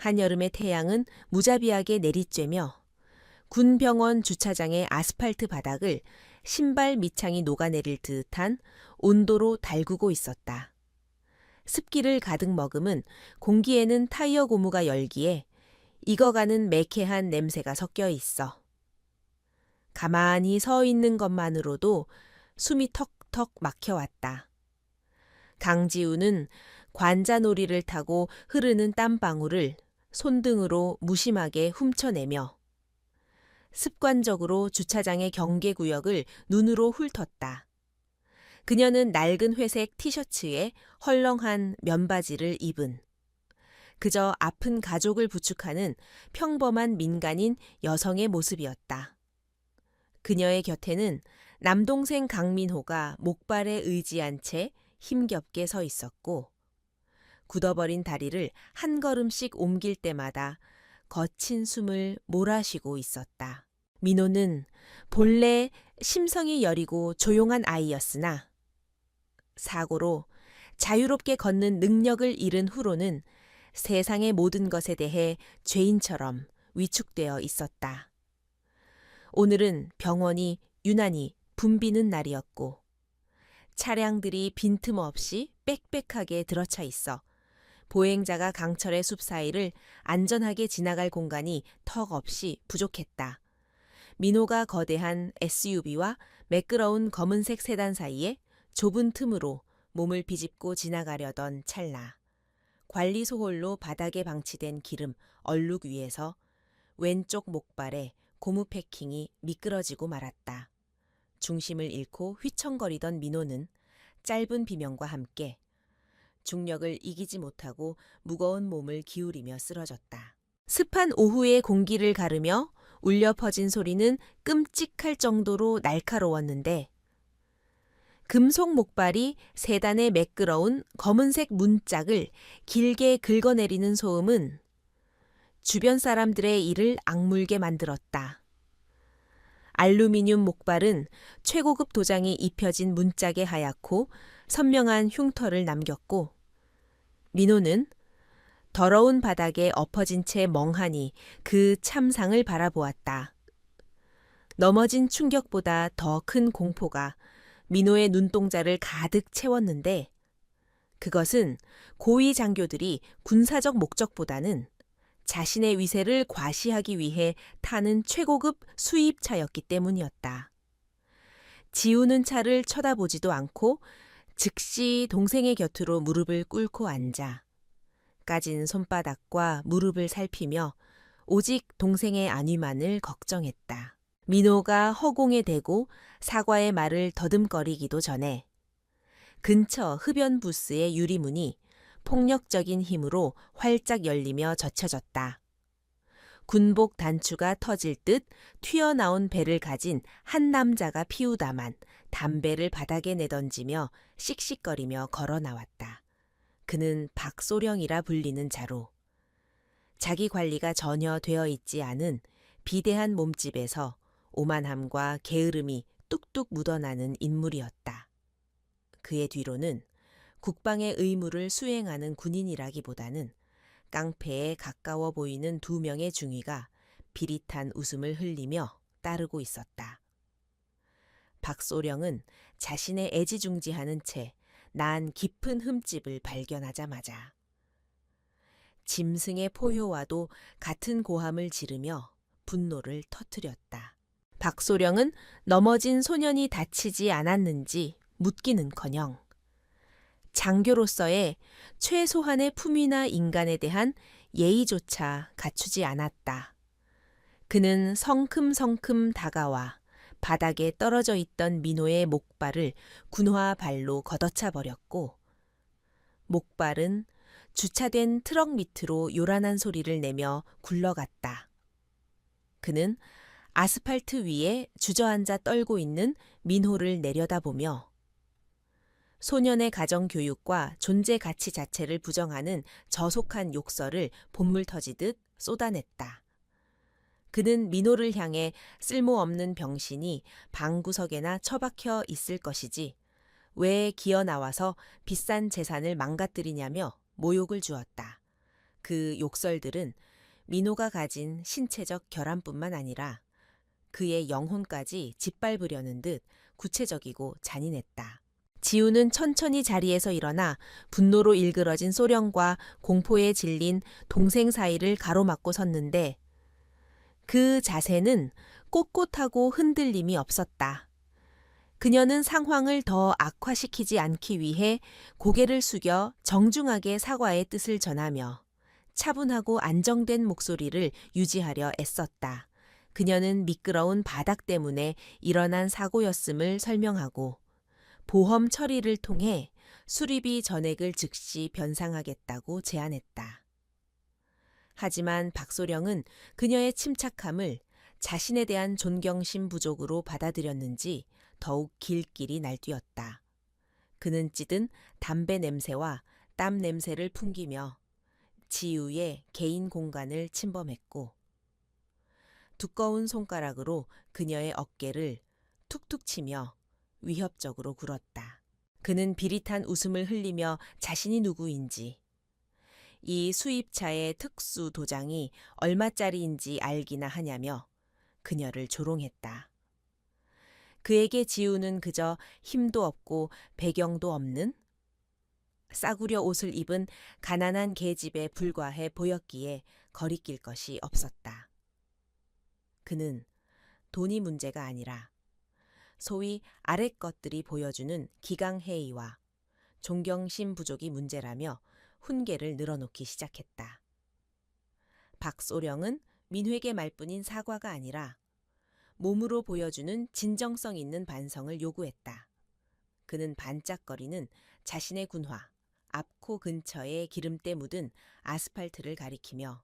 한여름의 태양은 무자비하게 내리쬐며 군 병원 주차장의 아스팔트 바닥을 신발 밑창이 녹아내릴 듯한 온도로 달구고 있었다. 습기를 가득 머금은 공기에는 타이어 고무가 열기에 익어가는 매캐한 냄새가 섞여 있어. 가만히 서 있는 것만으로도 숨이 턱턱 막혀왔다. 강지우는 관자놀이를 타고 흐르는 땀방울을 손등으로 무심하게 훔쳐내며 습관적으로 주차장의 경계구역을 눈으로 훑었다. 그녀는 낡은 회색 티셔츠에 헐렁한 면바지를 입은 그저 아픈 가족을 부축하는 평범한 민간인 여성의 모습이었다. 그녀의 곁에는 남동생 강민호가 목발에 의지한 채 힘겹게 서 있었고 굳어버린 다리를 한 걸음씩 옮길 때마다 거친 숨을 몰아쉬고 있었다. 민호는 본래 심성이 여리고 조용한 아이였으나 사고로 자유롭게 걷는 능력을 잃은 후로는 세상의 모든 것에 대해 죄인처럼 위축되어 있었다. 오늘은 병원이 유난히 붐비는 날이었고 차량들이 빈틈없이 빽빽하게 들어차 있어 보행자가 강철의 숲 사이를 안전하게 지나갈 공간이 턱없이 부족했다. 민호가 거대한 SUV와 매끄러운 검은색 세단 사이에 좁은 틈으로 몸을 비집고 지나가려던 찰나 관리소 홀로 바닥에 방치된 기름 얼룩 위에서 왼쪽 목발에 고무 패킹이 미끄러지고 말았다. 중심을 잃고 휘청거리던 민호는 짧은 비명과 함께 중력을 이기지 못하고 무거운 몸을 기울이며 쓰러졌다. 습한 오후의 공기를 가르며 울려 퍼진 소리는 끔찍할 정도로 날카로웠는데 금속 목발이 세단의 매끄러운 검은색 문짝을 길게 긁어내리는 소음은 주변 사람들의 이를 악물게 만들었다. 알루미늄 목발은 최고급 도장이 입혀진 문짝에 하얗고 선명한 흉터를 남겼고 민호는 더러운 바닥에 엎어진 채 멍하니 그 참상을 바라보았다. 넘어진 충격보다 더 큰 공포가 민호의 눈동자를 가득 채웠는데 그것은 고위 장교들이 군사적 목적보다는 자신의 위세를 과시하기 위해 타는 최고급 수입차였기 때문이었다. 지우는 차를 쳐다보지도 않고 즉시 동생의 곁으로 무릎을 꿇고 앉아 까진 손바닥과 무릎을 살피며 오직 동생의 안위만을 걱정했다. 민호가 허공에 대고 사과의 말을 더듬거리기도 전에 근처 흡연 부스의 유리문이 폭력적인 힘으로 활짝 열리며 젖혀졌다. 군복 단추가 터질 듯 튀어나온 배를 가진 한 남자가 피우다만 담배를 바닥에 내던지며 씩씩거리며 걸어 나왔다. 그는 박소령이라 불리는 자로 자기 관리가 전혀 되어 있지 않은 비대한 몸집에서 오만함과 게으름이 뚝뚝 묻어나는 인물이었다. 그의 뒤로는 국방의 의무를 수행하는 군인이라기보다는 깡패에 가까워 보이는 두 명의 중위가 비릿한 웃음을 흘리며 따르고 있었다. 박소령은 자신의 애지중지하는 채 난 깊은 흠집을 발견하자마자 짐승의 포효와도 같은 고함을 지르며 분노를 터뜨렸다. 박소령은 넘어진 소년이 다치지 않았는지 묻기는커녕 장교로서의 최소한의 품위나 인간에 대한 예의조차 갖추지 않았다. 그는 성큼성큼 다가와 바닥에 떨어져 있던 민호의 목발을 군화 발로 걷어차 버렸고 목발은 주차된 트럭 밑으로 요란한 소리를 내며 굴러갔다. 그는 아스팔트 위에 주저앉아 떨고 있는 민호를 내려다보며 소년의 가정교육과 존재 가치 자체를 부정하는 저속한 욕설을 본물 터지듯 쏟아냈다. 그는 민호를 향해 쓸모없는 병신이 방구석에나 처박혀 있을 것이지 왜 기어 나와서 비싼 재산을 망가뜨리냐며 모욕을 주었다. 그 욕설들은 민호가 가진 신체적 결함뿐만 아니라 그의 영혼까지 짓밟으려는 듯 구체적이고 잔인했다. 지우는 천천히 자리에서 일어나 분노로 일그러진 소령과 공포에 질린 동생 사이를 가로막고 섰는데 그 자세는 꼿꼿하고 흔들림이 없었다. 그녀는 상황을 더 악화시키지 않기 위해 고개를 숙여 정중하게 사과의 뜻을 전하며 차분하고 안정된 목소리를 유지하려 애썼다. 그녀는 미끄러운 바닥 때문에 일어난 사고였음을 설명하고 보험 처리를 통해 수리비 전액을 즉시 변상하겠다고 제안했다. 하지만 박소령은 그녀의 침착함을 자신에 대한 존경심 부족으로 받아들였는지 더욱 길길이 날뛰었다. 그는 찌든 담배 냄새와 땀 냄새를 풍기며 지우의 개인 공간을 침범했고 두꺼운 손가락으로 그녀의 어깨를 툭툭 치며 위협적으로 굴었다. 그는 비릿한 웃음을 흘리며 자신이 누구인지, 이 수입차의 특수 도장이 얼마짜리인지 알기나 하냐며 그녀를 조롱했다. 그에게 지우는 그저 힘도 없고 배경도 없는 싸구려 옷을 입은 가난한 계집에 불과해 보였기에 거리낄 것이 없었다. 그는 돈이 문제가 아니라 소위 아랫 것들이 보여주는 기강해이와 존경심 부족이 문제라며 훈계를 늘어놓기 시작했다. 박소령은 민회계 말뿐인 사과가 아니라 몸으로 보여주는 진정성 있는 반성을 요구했다. 그는 반짝거리는 자신의 군화, 앞코 근처에 기름때 묻은 아스팔트를 가리키며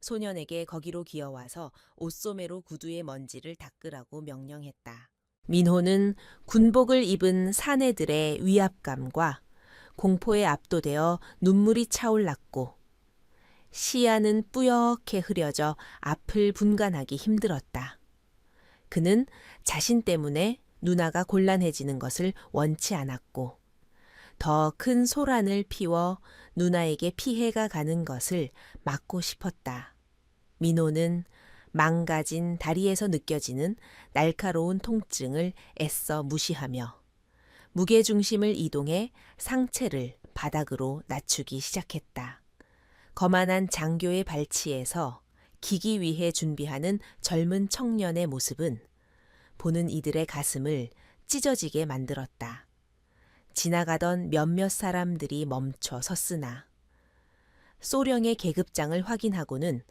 소년에게 거기로 기어와서 옷소매로 구두의 먼지를 닦으라고 명령했다. 민호는 군복을 입은 사내들의 위압감과 공포에 압도되어 눈물이 차올랐고 시야는 뿌옇게 흐려져 앞을 분간하기 힘들었다. 그는 자신 때문에 누나가 곤란해지는 것을 원치 않았고 더 큰 소란을 피워 누나에게 피해가 가는 것을 막고 싶었다. 민호는 망가진 다리에서 느껴지는 날카로운 통증을 애써 무시하며 무게중심을 이동해 상체를 바닥으로 낮추기 시작했다. 거만한 장교의 발치에서 기기 위해 준비하는 젊은 청년의 모습은 보는 이들의 가슴을 찢어지게 만들었다. 지나가던 몇몇 사람들이 멈춰 섰으나 소령의 계급장을 확인하고는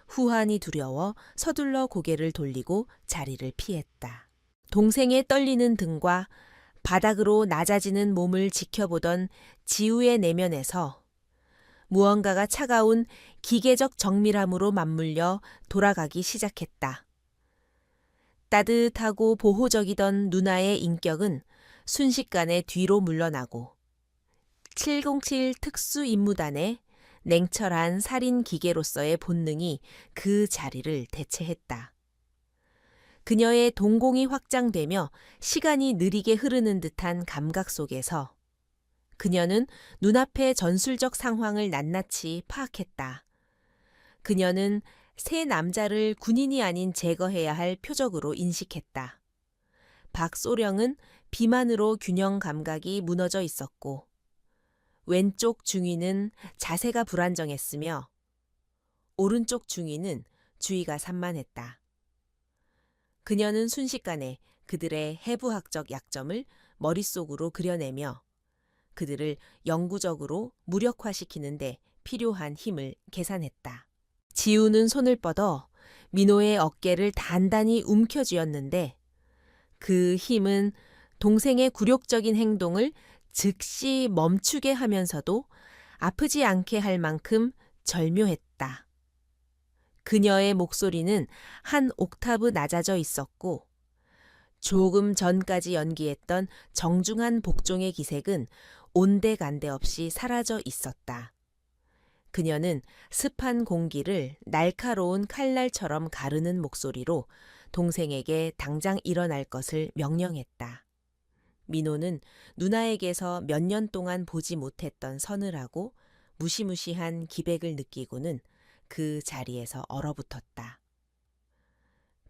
후환이 두려워 서둘러 고개를 돌리고 자리를 피했다. 동생의 떨리는 등과 바닥으로 낮아지는 몸을 지켜보던 지우의 내면에서 무언가가 차가운 기계적 정밀함으로 맞물려 돌아가기 시작했다. 따뜻하고 보호적이던 누나의 인격은 순식간에 뒤로 물러나고 707 특수임무단의 냉철한 살인 기계로서의 본능이 그 자리를 대체했다. 그녀의 동공이 확장되며 시간이 느리게 흐르는 듯한 감각 속에서 그녀는 눈앞의 전술적 상황을 낱낱이 파악했다. 그녀는 세 남자를 군인이 아닌 제거해야 할 표적으로 인식했다. 박소령은 비만으로 균형 감각이 무너져 있었고 왼쪽 중위는 자세가 불안정했으며 오른쪽 중위는 주의가 산만했다. 그녀는 순식간에 그들의 해부학적 약점을 머릿속으로 그려내며 그들을 영구적으로 무력화시키는데 필요한 힘을 계산했다. 지우는 손을 뻗어 민호의 어깨를 단단히 움켜쥐었는데 그 힘은 동생의 굴욕적인 행동을 즉시 멈추게 하면서도 아프지 않게 할 만큼 절묘했다. 그녀의 목소리는 한 옥타브 낮아져 있었고 조금 전까지 연기했던 정중한 복종의 기색은 온데간데 없이 사라져 있었다. 그녀는 습한 공기를 날카로운 칼날처럼 가르는 목소리로 동생에게 당장 일어날 것을 명령했다. 민호는 누나에게서 몇 년 동안 보지 못했던 서늘하고 무시무시한 기백을 느끼고는 그 자리에서 얼어붙었다.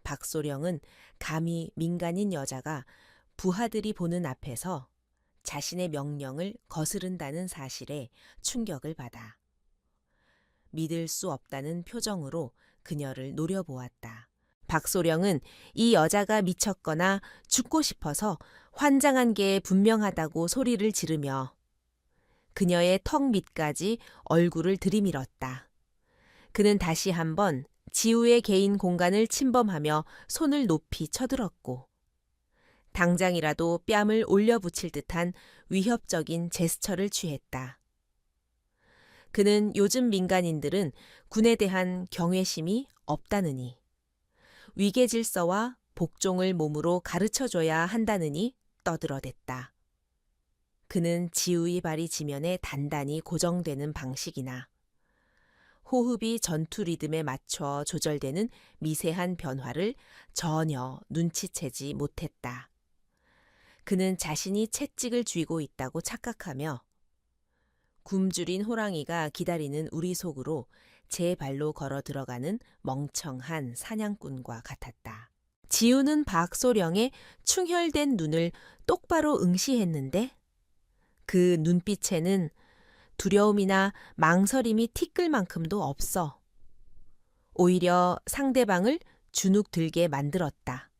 박소령은 감히 민간인 여자가 부하들이 보는 앞에서 자신의 명령을 거스른다는 사실에 충격을 받아 믿을 수 없다는 표정으로 그녀를 노려보았다. 박소령은 이 여자가 미쳤거나 죽고 싶어서 환장한 게 분명하다고 소리를 지르며 그녀의 턱 밑까지 얼굴을 들이밀었다. 그는 다시 한번 지우의 개인 공간을 침범하며 손을 높이 쳐들었고 당장이라도 뺨을 올려붙일 듯한 위협적인 제스처를 취했다. 그는 요즘 민간인들은 군에 대한 경외심이 없다느니 위계 질서와 복종을 몸으로 가르쳐줘야 한다느니 떠들어댔다. 그는 지우의 발이 지면에 단단히 고정되는 방식이나 호흡이 전투 리듬에 맞춰 조절되는 미세한 변화를 전혀 눈치채지 못했다. 그는 자신이 채찍을 쥐고 있다고 착각하며 굶주린 호랑이가 기다리는 우리 속으로 제 발로 걸어 들어가는 멍청한 사냥꾼과 같았다. 지우는 박소령의 충혈된 눈을 똑바로 응시했는데 그 눈빛에는 두려움이나 망설임이 티끌 만큼도 없어. 오히려 상대방을 주눅 들게 만들었다.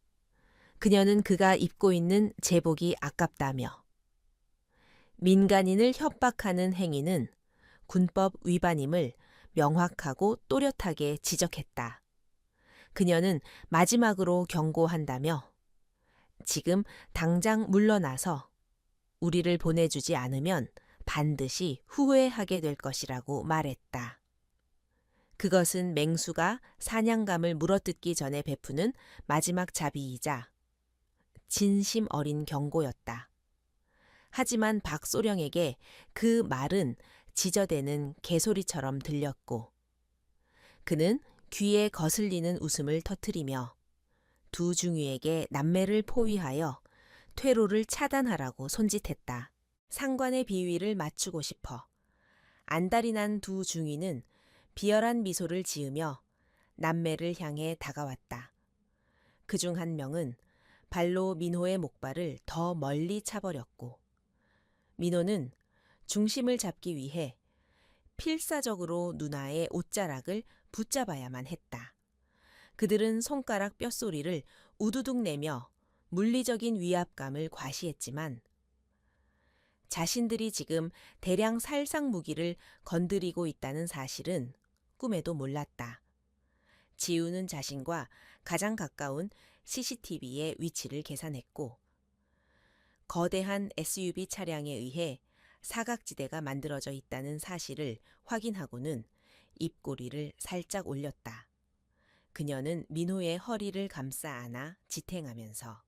그녀는 그가 입고 있는 제복이 아깝다며 민간인을 협박하는 행위는 군법 위반임을 명확하고 또렷하게 지적했다. 그녀는 마지막으로 경고한다며 지금 당장 물러나서 우리를 보내주지 않으면 반드시 후회하게 될 것이라고 말했다. 그것은 맹수가 사냥감을 물어뜯기 전에 베푸는 마지막 자비이자 진심 어린 경고였다. 하지만 박소령에게 그 말은 지저대는 개소리처럼 들렸고 그는 귀에 거슬리는 웃음을 터뜨리며 두 중위에게 남매를 포위하여 퇴로를 차단하라고 손짓했다. 상관의 비위를 맞추고 싶어 안달이 난 두 중위는 비열한 미소를 지으며 남매를 향해 다가왔다. 그중 한 명은 발로 민호의 목발을 더 멀리 차버렸고 민호는 중심을 잡기 위해 필사적으로 누나의 옷자락을 붙잡아야만 했다. 그들은 손가락 뼛소리를 우두둑 내며 물리적인 위압감을 과시했지만 자신들이 지금 대량 살상 무기를 건드리고 있다는 사실은 꿈에도 몰랐다. 지우는 자신과 가장 가까운 CCTV의 위치를 계산했고 거대한 SUV 차량에 의해 사각지대가 만들어져 있다는 사실을 확인하고는 입꼬리를 살짝 올렸다. 그녀는 민호의 허리를 감싸 안아 지탱하면서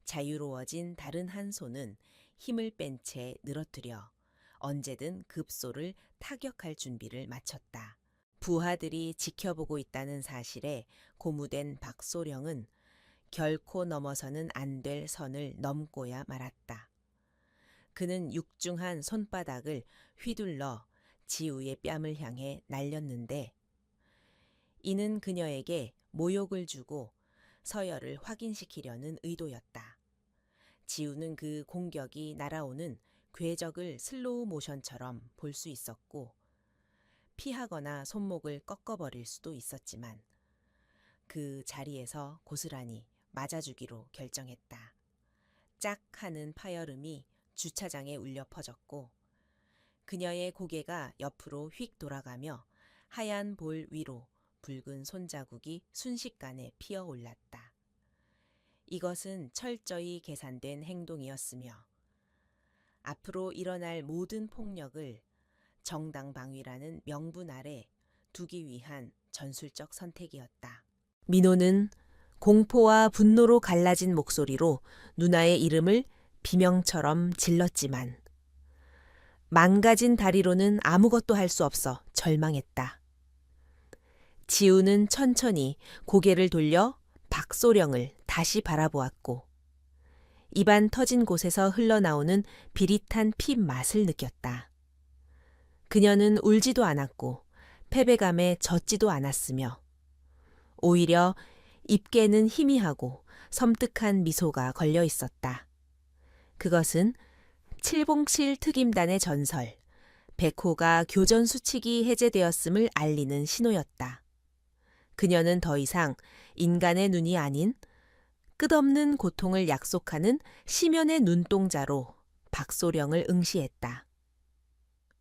자유로워진 다른 한 손은 힘을 뺀 채 늘어뜨려 언제든 급소를 타격할 준비를 마쳤다. 부하들이 지켜보고 있다는 사실에 고무된 박소령은 결코 넘어서는 안 될 선을 넘고야 말았다. 그는 육중한 손바닥을 휘둘러 지우의 뺨을 향해 날렸는데 이는 그녀에게 모욕을 주고 서열을 확인시키려는 의도였다. 지우는 그 공격이 날아오는 궤적을 슬로우 모션처럼 볼 수 있었고 피하거나 손목을 꺾어버릴 수도 있었지만 그 자리에서 고스란히 맞아주기로 결정했다. 짝 하는 파열음이 주차장에 울려 퍼졌고 그녀의 고개가 옆으로 휙 돌아가며 하얀 볼 위로 붉은 손자국이 순식간에 피어올랐다. 이것은 철저히 계산된 행동이었으며 앞으로 일어날 모든 폭력을 정당방위라는 명분 아래 두기 위한 전술적 선택이었다. 민호는 공포와 분노로 갈라진 목소리로 누나의 이름을 비명처럼 질렀지만 망가진 다리로는 아무것도 할 수 없어 절망했다. 지우는 천천히 고개를 돌려 박소령을 다시 바라보았고 입안 터진 곳에서 흘러나오는 비릿한 피 맛을 느꼈다. 그녀는 울지도 않았고 패배감에 젖지도 않았으며 오히려 입게는 희미하고 섬뜩한 미소가 걸려 있었다. 그것은 칠봉칠 특임단의 전설, 백호가 교전 수칙이 해제되었음을 알리는 신호였다. 그녀는 더 이상 인간의 눈이 아닌 끝없는 고통을 약속하는 시면의 눈동자로 박소령을 응시했다.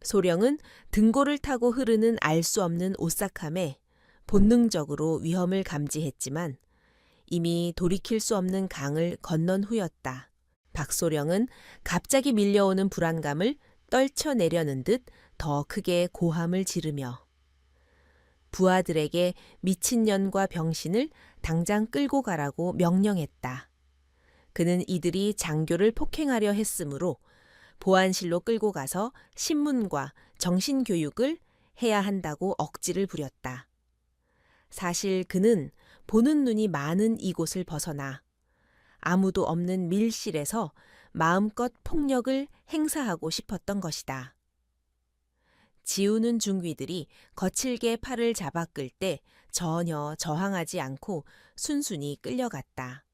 소령은 등골을 타고 흐르는 알 수 없는 오싹함에 본능적으로 위험을 감지했지만 이미 돌이킬 수 없는 강을 건넌 후였다. 박소령은 갑자기 밀려오는 불안감을 떨쳐내려는 듯 더 크게 고함을 지르며 부하들에게 미친년과 병신을 당장 끌고 가라고 명령했다. 그는 이들이 장교를 폭행하려 했으므로 보안실로 끌고 가서 신문과 정신교육을 해야 한다고 억지를 부렸다. 사실 그는 보는 눈이 많은 이곳을 벗어나 아무도 없는 밀실에서 마음껏 폭력을 행사하고 싶었던 것이다. 지우는 중귀들이 거칠게 팔을 잡아 끌 때 전혀 저항하지 않고 순순히 끌려갔다.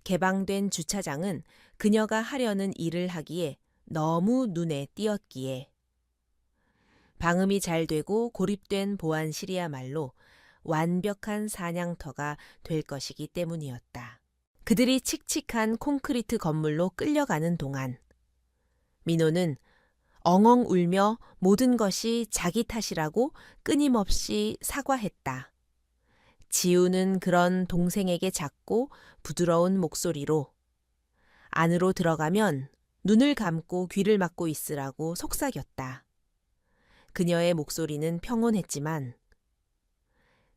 개방된 주차장은 그녀가 하려는 일을 하기에 너무 눈에 띄었기에 방음이 잘 되고 고립된 보안실이야말로 완벽한 사냥터가 될 것이기 때문이었다. 그들이 칙칙한 콘크리트 건물로 끌려가는 동안 민호는 엉엉 울며 모든 것이 자기 탓이라고 끊임없이 사과했다. 지우는 그런 동생에게 작고 부드러운 목소리로 안으로 들어가면 눈을 감고 귀를 막고 있으라고 속삭였다. 그녀의 목소리는 평온했지만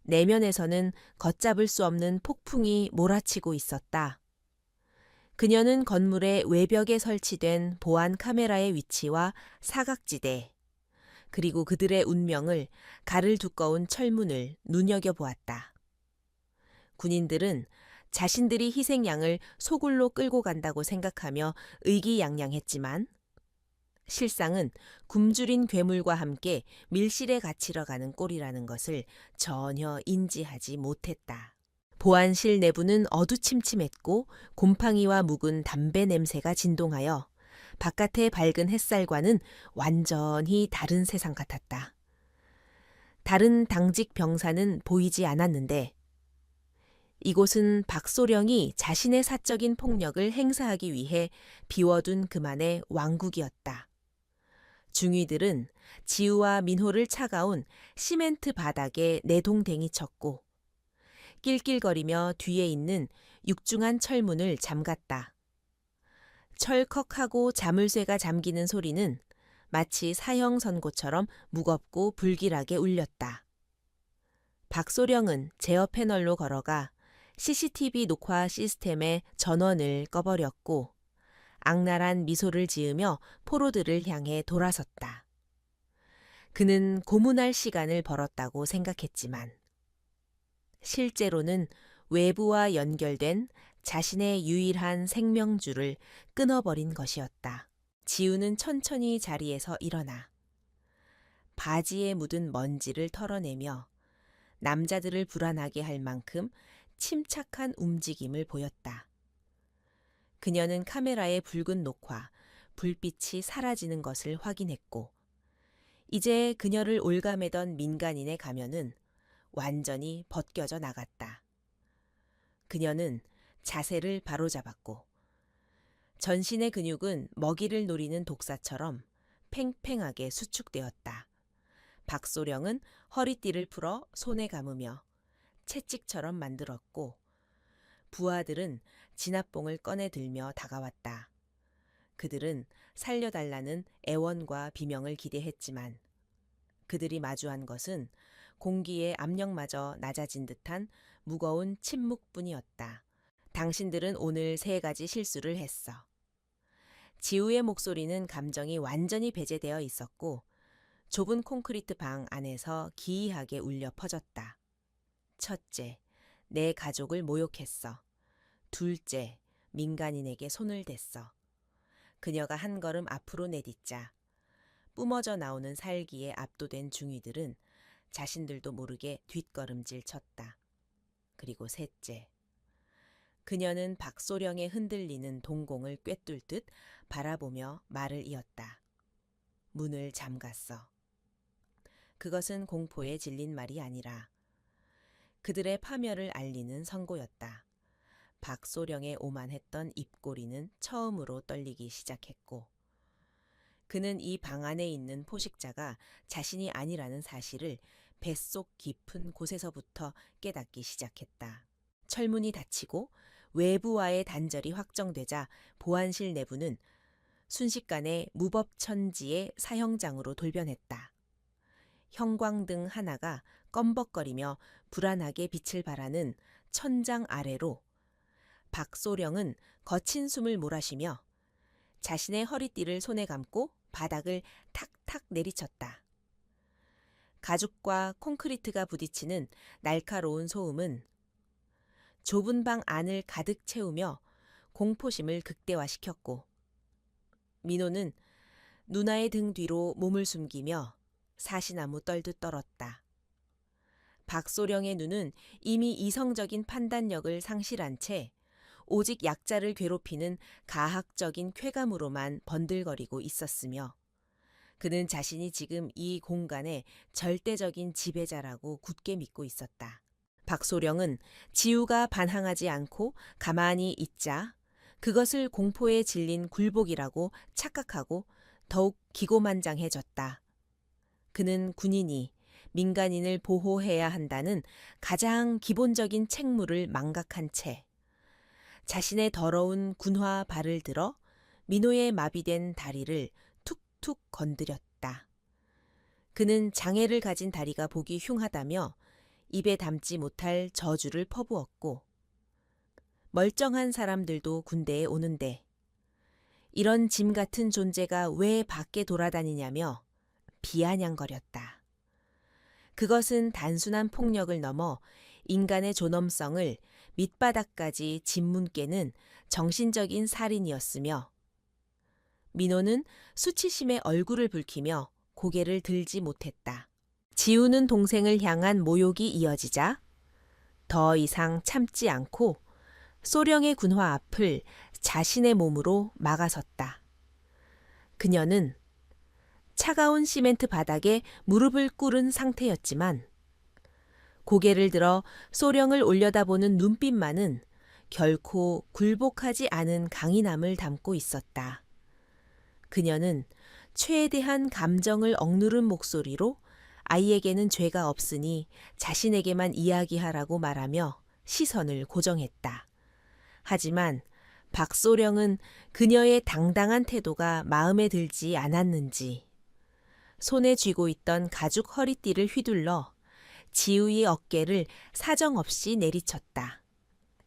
내면에서는 걷잡을 수 없는 폭풍이 몰아치고 있었다. 그녀는 건물의 외벽에 설치된 보안 카메라의 위치와 사각지대, 그리고 그들의 운명을 가를 두꺼운 철문을 눈여겨보았다. 군인들은 자신들이 희생양을 소굴로 끌고 간다고 생각하며 의기양양했지만 실상은 굶주린 괴물과 함께 밀실에 갇히러 가는 꼴이라는 것을 전혀 인지하지 못했다. 보안실 내부는 어두침침했고 곰팡이와 묵은 담배 냄새가 진동하여 바깥의 밝은 햇살과는 완전히 다른 세상 같았다. 다른 당직 병사는 보이지 않았는데 이곳은 박소령이 자신의 사적인 폭력을 행사하기 위해 비워둔 그만의 왕국이었다. 중위들은 지우와 민호를 차가운 시멘트 바닥에 내동댕이 쳤고 낄낄거리며 뒤에 있는 육중한 철문을 잠갔다. 철컥하고 자물쇠가 잠기는 소리는 마치 사형 선고처럼 무겁고 불길하게 울렸다. 박소령은 제어 패널로 걸어가 CCTV 녹화 시스템의 전원을 꺼버렸고 악랄한 미소를 지으며 포로들을 향해 돌아섰다. 그는 고문할 시간을 벌었다고 생각했지만 실제로는 외부와 연결된 자신의 유일한 생명줄을 끊어버린 것이었다. 지우는 천천히 자리에서 일어나 바지에 묻은 먼지를 털어내며 남자들을 불안하게 할 만큼 침착한 움직임을 보였다. 그녀는 카메라의 붉은 녹화, 불빛이 사라지는 것을 확인했고 이제 그녀를 올가매던 민간인의 가면은 완전히 벗겨져 나갔다. 그녀는 자세를 바로잡았고 전신의 근육은 먹이를 노리는 독사처럼 팽팽하게 수축되었다. 박소령은 허리띠를 풀어 손에 감으며 채찍처럼 만들었고 부하들은 진압봉을 꺼내 들며 다가왔다. 그들은 살려달라는 애원과 비명을 기대했지만 그들이 마주한 것은 공기의 압력마저 낮아진 듯한 무거운 침묵뿐이었다. 당신들은 오늘 3가지 실수를 했어. 지우의 목소리는 감정이 완전히 배제되어 있었고 좁은 콘크리트 방 안에서 기이하게 울려 퍼졌다. 첫째, 내 가족을 모욕했어. 둘째, 민간인에게 손을 댔어. 그녀가 한 걸음 앞으로 내딛자 뿜어져 나오는 살기에 압도된 중이들은 자신들도 모르게 뒷걸음질 쳤다. 그리고 셋째, 그녀는 박소령의 흔들리는 동공을 꿰뚫듯 바라보며 말을 이었다. 문을 잠갔어. 그것은 공포에 질린 말이 아니라 그들의 파멸을 알리는 선고였다. 박소령의 오만했던 입꼬리는 처음으로 떨리기 시작했고 그는 이 방 안에 있는 포식자가 자신이 아니라는 사실을 뱃속 깊은 곳에서부터 깨닫기 시작했다. 철문이 닫히고 외부와의 단절이 확정되자 보안실 내부는 순식간에 무법천지의 사형장으로 돌변했다. 형광등 하나가 껌벅거리며 불안하게 빛을 발하는 천장 아래로 박소령은 거친 숨을 몰아쉬며 자신의 허리띠를 손에 감고 바닥을 탁탁 내리쳤다. 가죽과 콘크리트가 부딪히는 날카로운 소음은 좁은 방 안을 가득 채우며 공포심을 극대화시켰고 민호는 누나의 등 뒤로 몸을 숨기며 사시나무 떨듯 떨었다. 박소령의 눈은 이미 이성적인 판단력을 상실한 채 오직 약자를 괴롭히는 가학적인 쾌감으로만 번들거리고 있었으며 그는 자신이 지금 이 공간의 절대적인 지배자라고 굳게 믿고 있었다. 박소령은 지우가 반항하지 않고 가만히 있자 그것을 공포에 질린 굴복이라고 착각하고 더욱 기고만장해졌다. 그는 군인이 민간인을 보호해야 한다는 가장 기본적인 책무를 망각한 채 자신의 더러운 군화 발을 들어 민호의 마비된 다리를 툭툭 건드렸다. 그는 장애를 가진 다리가 보기 흉하다며 입에 담지 못할 저주를 퍼부었고 멀쩡한 사람들도 군대에 오는데 이런 짐 같은 존재가 왜 밖에 돌아다니냐며 비아냥거렸다. 그것은 단순한 폭력을 넘어 인간의 존엄성을 밑바닥까지 짓문 깨는 정신적인 살인이었으며 민호는 수치심에 얼굴을 붉히며 고개를 들지 못했다. 지우는 동생을 향한 모욕이 이어지자 더 이상 참지 않고 소령의 군화 앞을 자신의 몸으로 막아섰다. 그녀는 차가운 시멘트 바닥에 무릎을 꿇은 상태였지만 고개를 들어 소령을 올려다보는 눈빛만은 결코 굴복하지 않은 강인함을 담고 있었다. 그녀는 최대한 감정을 억누른 목소리로 아이에게는 죄가 없으니 자신에게만 이야기하라고 말하며 시선을 고정했다. 하지만 박소령은 그녀의 당당한 태도가 마음에 들지 않았는지 손에 쥐고 있던 가죽 허리띠를 휘둘러 지우의 어깨를 사정없이 내리쳤다.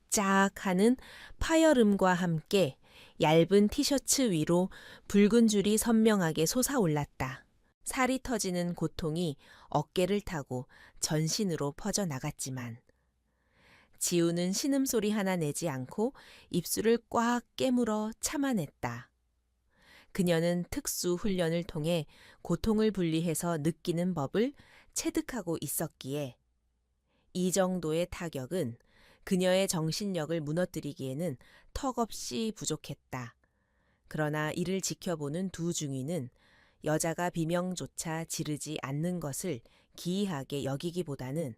짝 하는 파열음과 함께 얇은 티셔츠 위로 붉은 줄이 선명하게 솟아올랐다. 살이 터지는 고통이 어깨를 타고 전신으로 퍼져나갔지만 지우는 신음소리 하나 내지 않고 입술을 꽉 깨물어 참아냈다. 그녀는 특수 훈련을 통해 고통을 분리해서 느끼는 법을 체득하고 있었기에 이 정도의 타격은 그녀의 정신력을 무너뜨리기에는 턱없이 부족했다. 그러나 이를 지켜보는 두 중위는 여자가 비명조차 지르지 않는 것을 기이하게 여기기보다는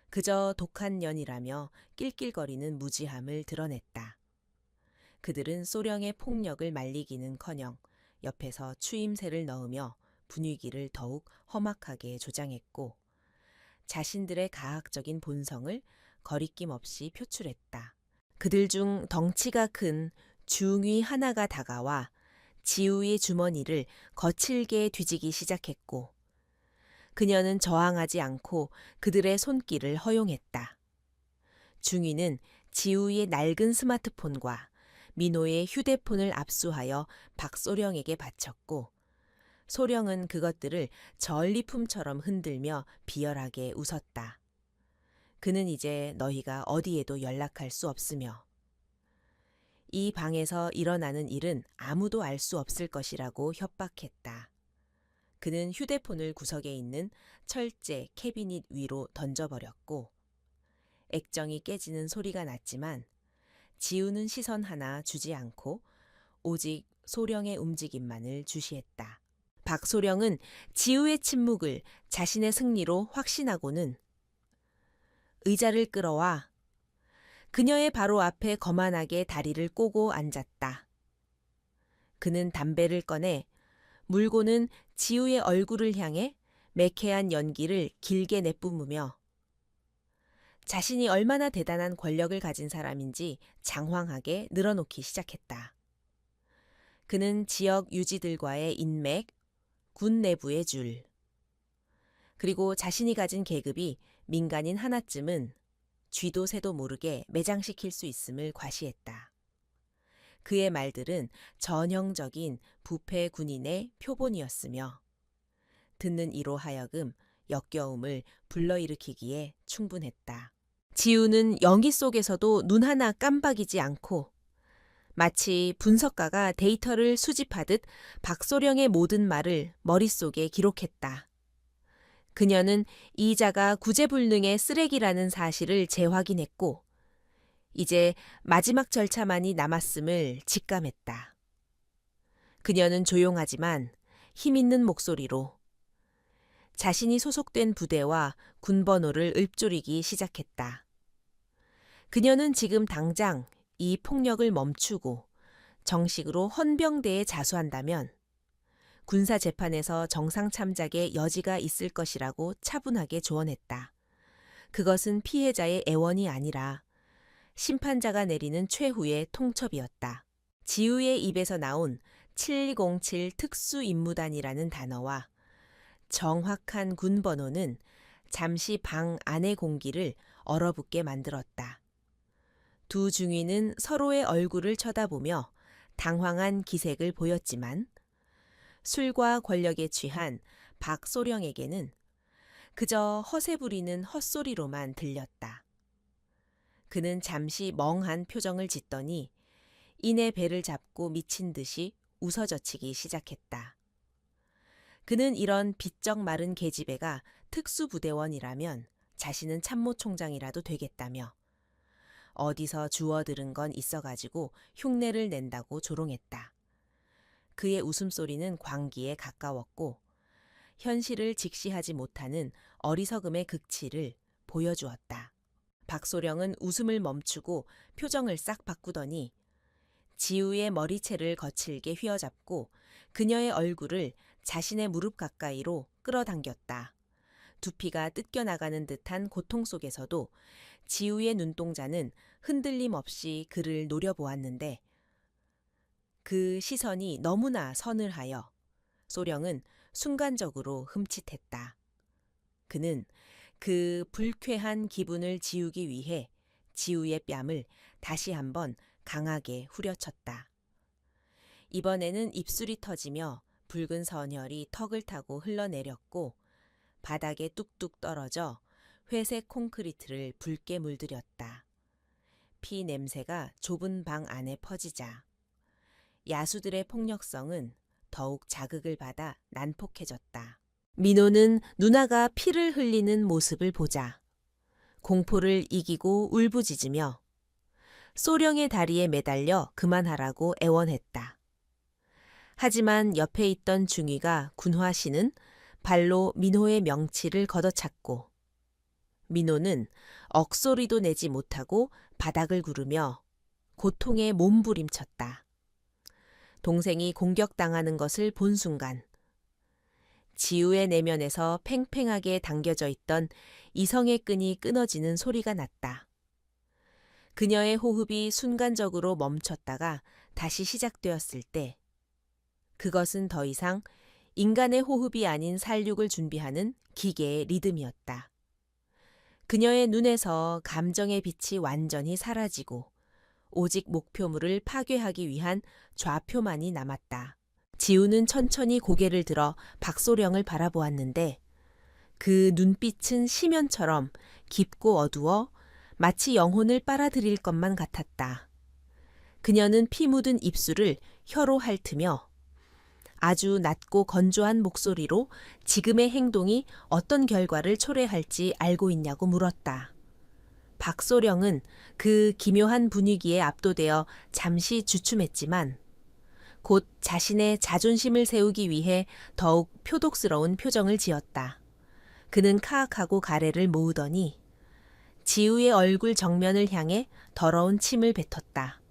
그저 독한 년이라며 낄낄거리는 무지함을 드러냈다. 그들은 소령의 폭력을 말리기는커녕 옆에서 추임새를 넣으며 분위기를 더욱 험악하게 조장했고 자신들의 가학적인 본성을 거리낌 없이 표출했다. 그들 중 덩치가 큰 중위 하나가 다가와 지우의 주머니를 거칠게 뒤지기 시작했고 그녀는 저항하지 않고 그들의 손길을 허용했다. 중위는 지우의 낡은 스마트폰과 민호의 휴대폰을 압수하여 박소령에게 바쳤고 소령은 그것들을 전리품처럼 흔들며 비열하게 웃었다. 그는 이제 너희가 어디에도 연락할 수 없으며 이 방에서 일어나는 일은 아무도 알 수 없을 것이라고 협박했다. 그는 휴대폰을 구석에 있는 철제 캐비닛 위로 던져버렸고 액정이 깨지는 소리가 났지만 지우는 시선 하나 주지 않고 오직 소령의 움직임만을 주시했다. 박소령은 지우의 침묵을 자신의 승리로 확신하고는 의자를 끌어와 그녀의 바로 앞에 거만하게 다리를 꼬고 앉았다. 그는 담배를 꺼내 물고는 지우의 얼굴을 향해 매캐한 연기를 길게 내뿜으며 자신이 얼마나 대단한 권력을 가진 사람인지 장황하게 늘어놓기 시작했다. 그는 지역 유지들과의 인맥, 군 내부의 줄, 그리고 자신이 가진 계급이 민간인 하나쯤은 쥐도 새도 모르게 매장시킬 수 있음을 과시했다. 그의 말들은 전형적인 부패 군인의 표본이었으며 듣는 이로 하여금 역겨움을 불러일으키기에 충분했다. 지우는 연기 속에서도 눈 하나 깜박이지 않고 마치 분석가가 데이터를 수집하듯 박소령의 모든 말을 머릿속에 기록했다. 그녀는 이자가 구제불능의 쓰레기라는 사실을 재확인했고 이제 마지막 절차만이 남았음을 직감했다. 그녀는 조용하지만 힘있는 목소리로 자신이 소속된 부대와 군번호를 읊조리기 시작했다. 그녀는 지금 당장 이 폭력을 멈추고 정식으로 헌병대에 자수한다면 군사재판에서 정상참작의 여지가 있을 것이라고 차분하게 조언했다. 그것은 피해자의 애원이 아니라 심판자가 내리는 최후의 통첩이었다. 지우의 입에서 나온 707 특수임무단이라는 단어와 정확한 군번호는 잠시 방 안의 공기를 얼어붙게 만들었다. 두 중위는 서로의 얼굴을 쳐다보며 당황한 기색을 보였지만 술과 권력에 취한 박소령에게는 그저 허세 부리는 헛소리로만 들렸다. 그는 잠시 멍한 표정을 짓더니 이내 배를 잡고 미친 듯이 웃어젖히기 시작했다. 그는 이런 비쩍 마른 계집애가 특수부대원이라면 자신은 참모총장이라도 되겠다며 어디서 주워들은 건 있어가지고 흉내를 낸다고 조롱했다. 그의 웃음소리는 광기에 가까웠고 현실을 직시하지 못하는 어리석음의 극치를 보여주었다. 박소령은 웃음을 멈추고 표정을 싹 바꾸더니 지우의 머리채를 거칠게 휘어잡고 그녀의 얼굴을 자신의 무릎 가까이로 끌어당겼다. 두피가 뜯겨나가는 듯한 고통 속에서도 지우의 눈동자는 흔들림 없이 그를 노려보았는데 그 시선이 너무나 서늘하여 소령은 순간적으로 흠칫했다. 그는 그 불쾌한 기분을 지우기 위해 지우의 뺨을 다시 한번 강하게 후려쳤다. 이번에는 입술이 터지며 붉은 선혈이 턱을 타고 흘러내렸고 바닥에 뚝뚝 떨어져 회색 콘크리트를 붉게 물들였다. 피 냄새가 좁은 방 안에 퍼지자 야수들의 폭력성은 더욱 자극을 받아 난폭해졌다. 민호는 누나가 피를 흘리는 모습을 보자 공포를 이기고 울부짖으며 소령의 다리에 매달려 그만하라고 애원했다. 하지만 옆에 있던 중위가 군화씨는 발로 민호의 명치를 걷어찼고 민호는 억소리도 내지 못하고 바닥을 구르며 고통에 몸부림쳤다. 동생이 공격당하는 것을 본 순간 지우의 내면에서 팽팽하게 당겨져 있던 이성의 끈이 끊어지는 소리가 났다. 그녀의 호흡이 순간적으로 멈췄다가 다시 시작되었을 때 그것은 더 이상 인간의 호흡이 아닌 살육을 준비하는 기계의 리듬이었다. 그녀의 눈에서 감정의 빛이 완전히 사라지고 오직 목표물을 파괴하기 위한 좌표만이 남았다. 지우는 천천히 고개를 들어 박소령을 바라보았는데 그 눈빛은 심연처럼 깊고 어두워 마치 영혼을 빨아들일 것만 같았다. 그녀는 피 묻은 입술을 혀로 핥으며 아주 낮고 건조한 목소리로 지금의 행동이 어떤 결과를 초래할지 알고 있냐고 물었다. 박소령은 그 기묘한 분위기에 압도되어 잠시 주춤했지만 곧 자신의 자존심을 세우기 위해 더욱 표독스러운 표정을 지었다. 그는 카악하고 가래를 모으더니 지우의 얼굴 정면을 향해 더러운 침을 뱉었다.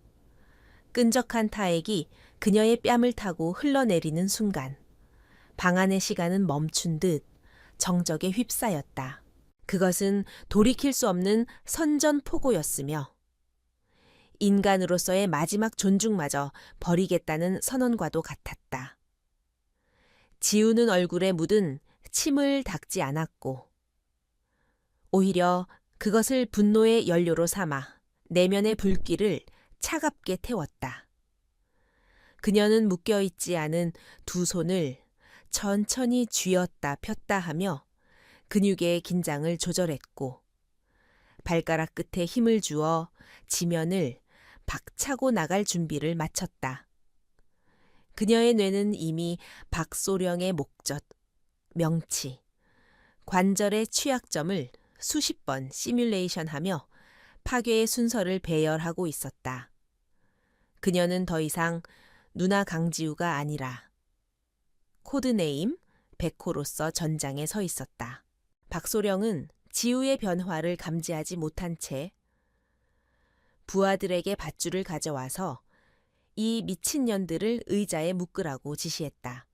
끈적한 타액이 그녀의 뺨을 타고 흘러내리는 순간 방 안의 시간은 멈춘 듯 정적에 휩싸였다. 그것은 돌이킬 수 없는 선전포고였으며 인간으로서의 마지막 존중마저 버리겠다는 선언과도 같았다. 지우는 얼굴에 묻은 침을 닦지 않았고 오히려 그것을 분노의 연료로 삼아 내면의 불길을 차갑게 태웠다. 그녀는 묶여있지 않은 두 손을 천천히 쥐었다 폈다 하며 근육의 긴장을 조절했고 발가락 끝에 힘을 주어 지면을 박차고 나갈 준비를 마쳤다. 그녀의 뇌는 이미 박소령의 목젖, 명치, 관절의 취약점을 수십 번 시뮬레이션하며 파괴의 순서를 배열하고 있었다. 그녀는 더 이상 누나 강지우가 아니라 코드네임 백호로서 전장에 서 있었다. 박소령은 지우의 변화를 감지하지 못한 채 부하들에게 밧줄을 가져와서 이 미친년들을 의자에 묶으라고 지시했다.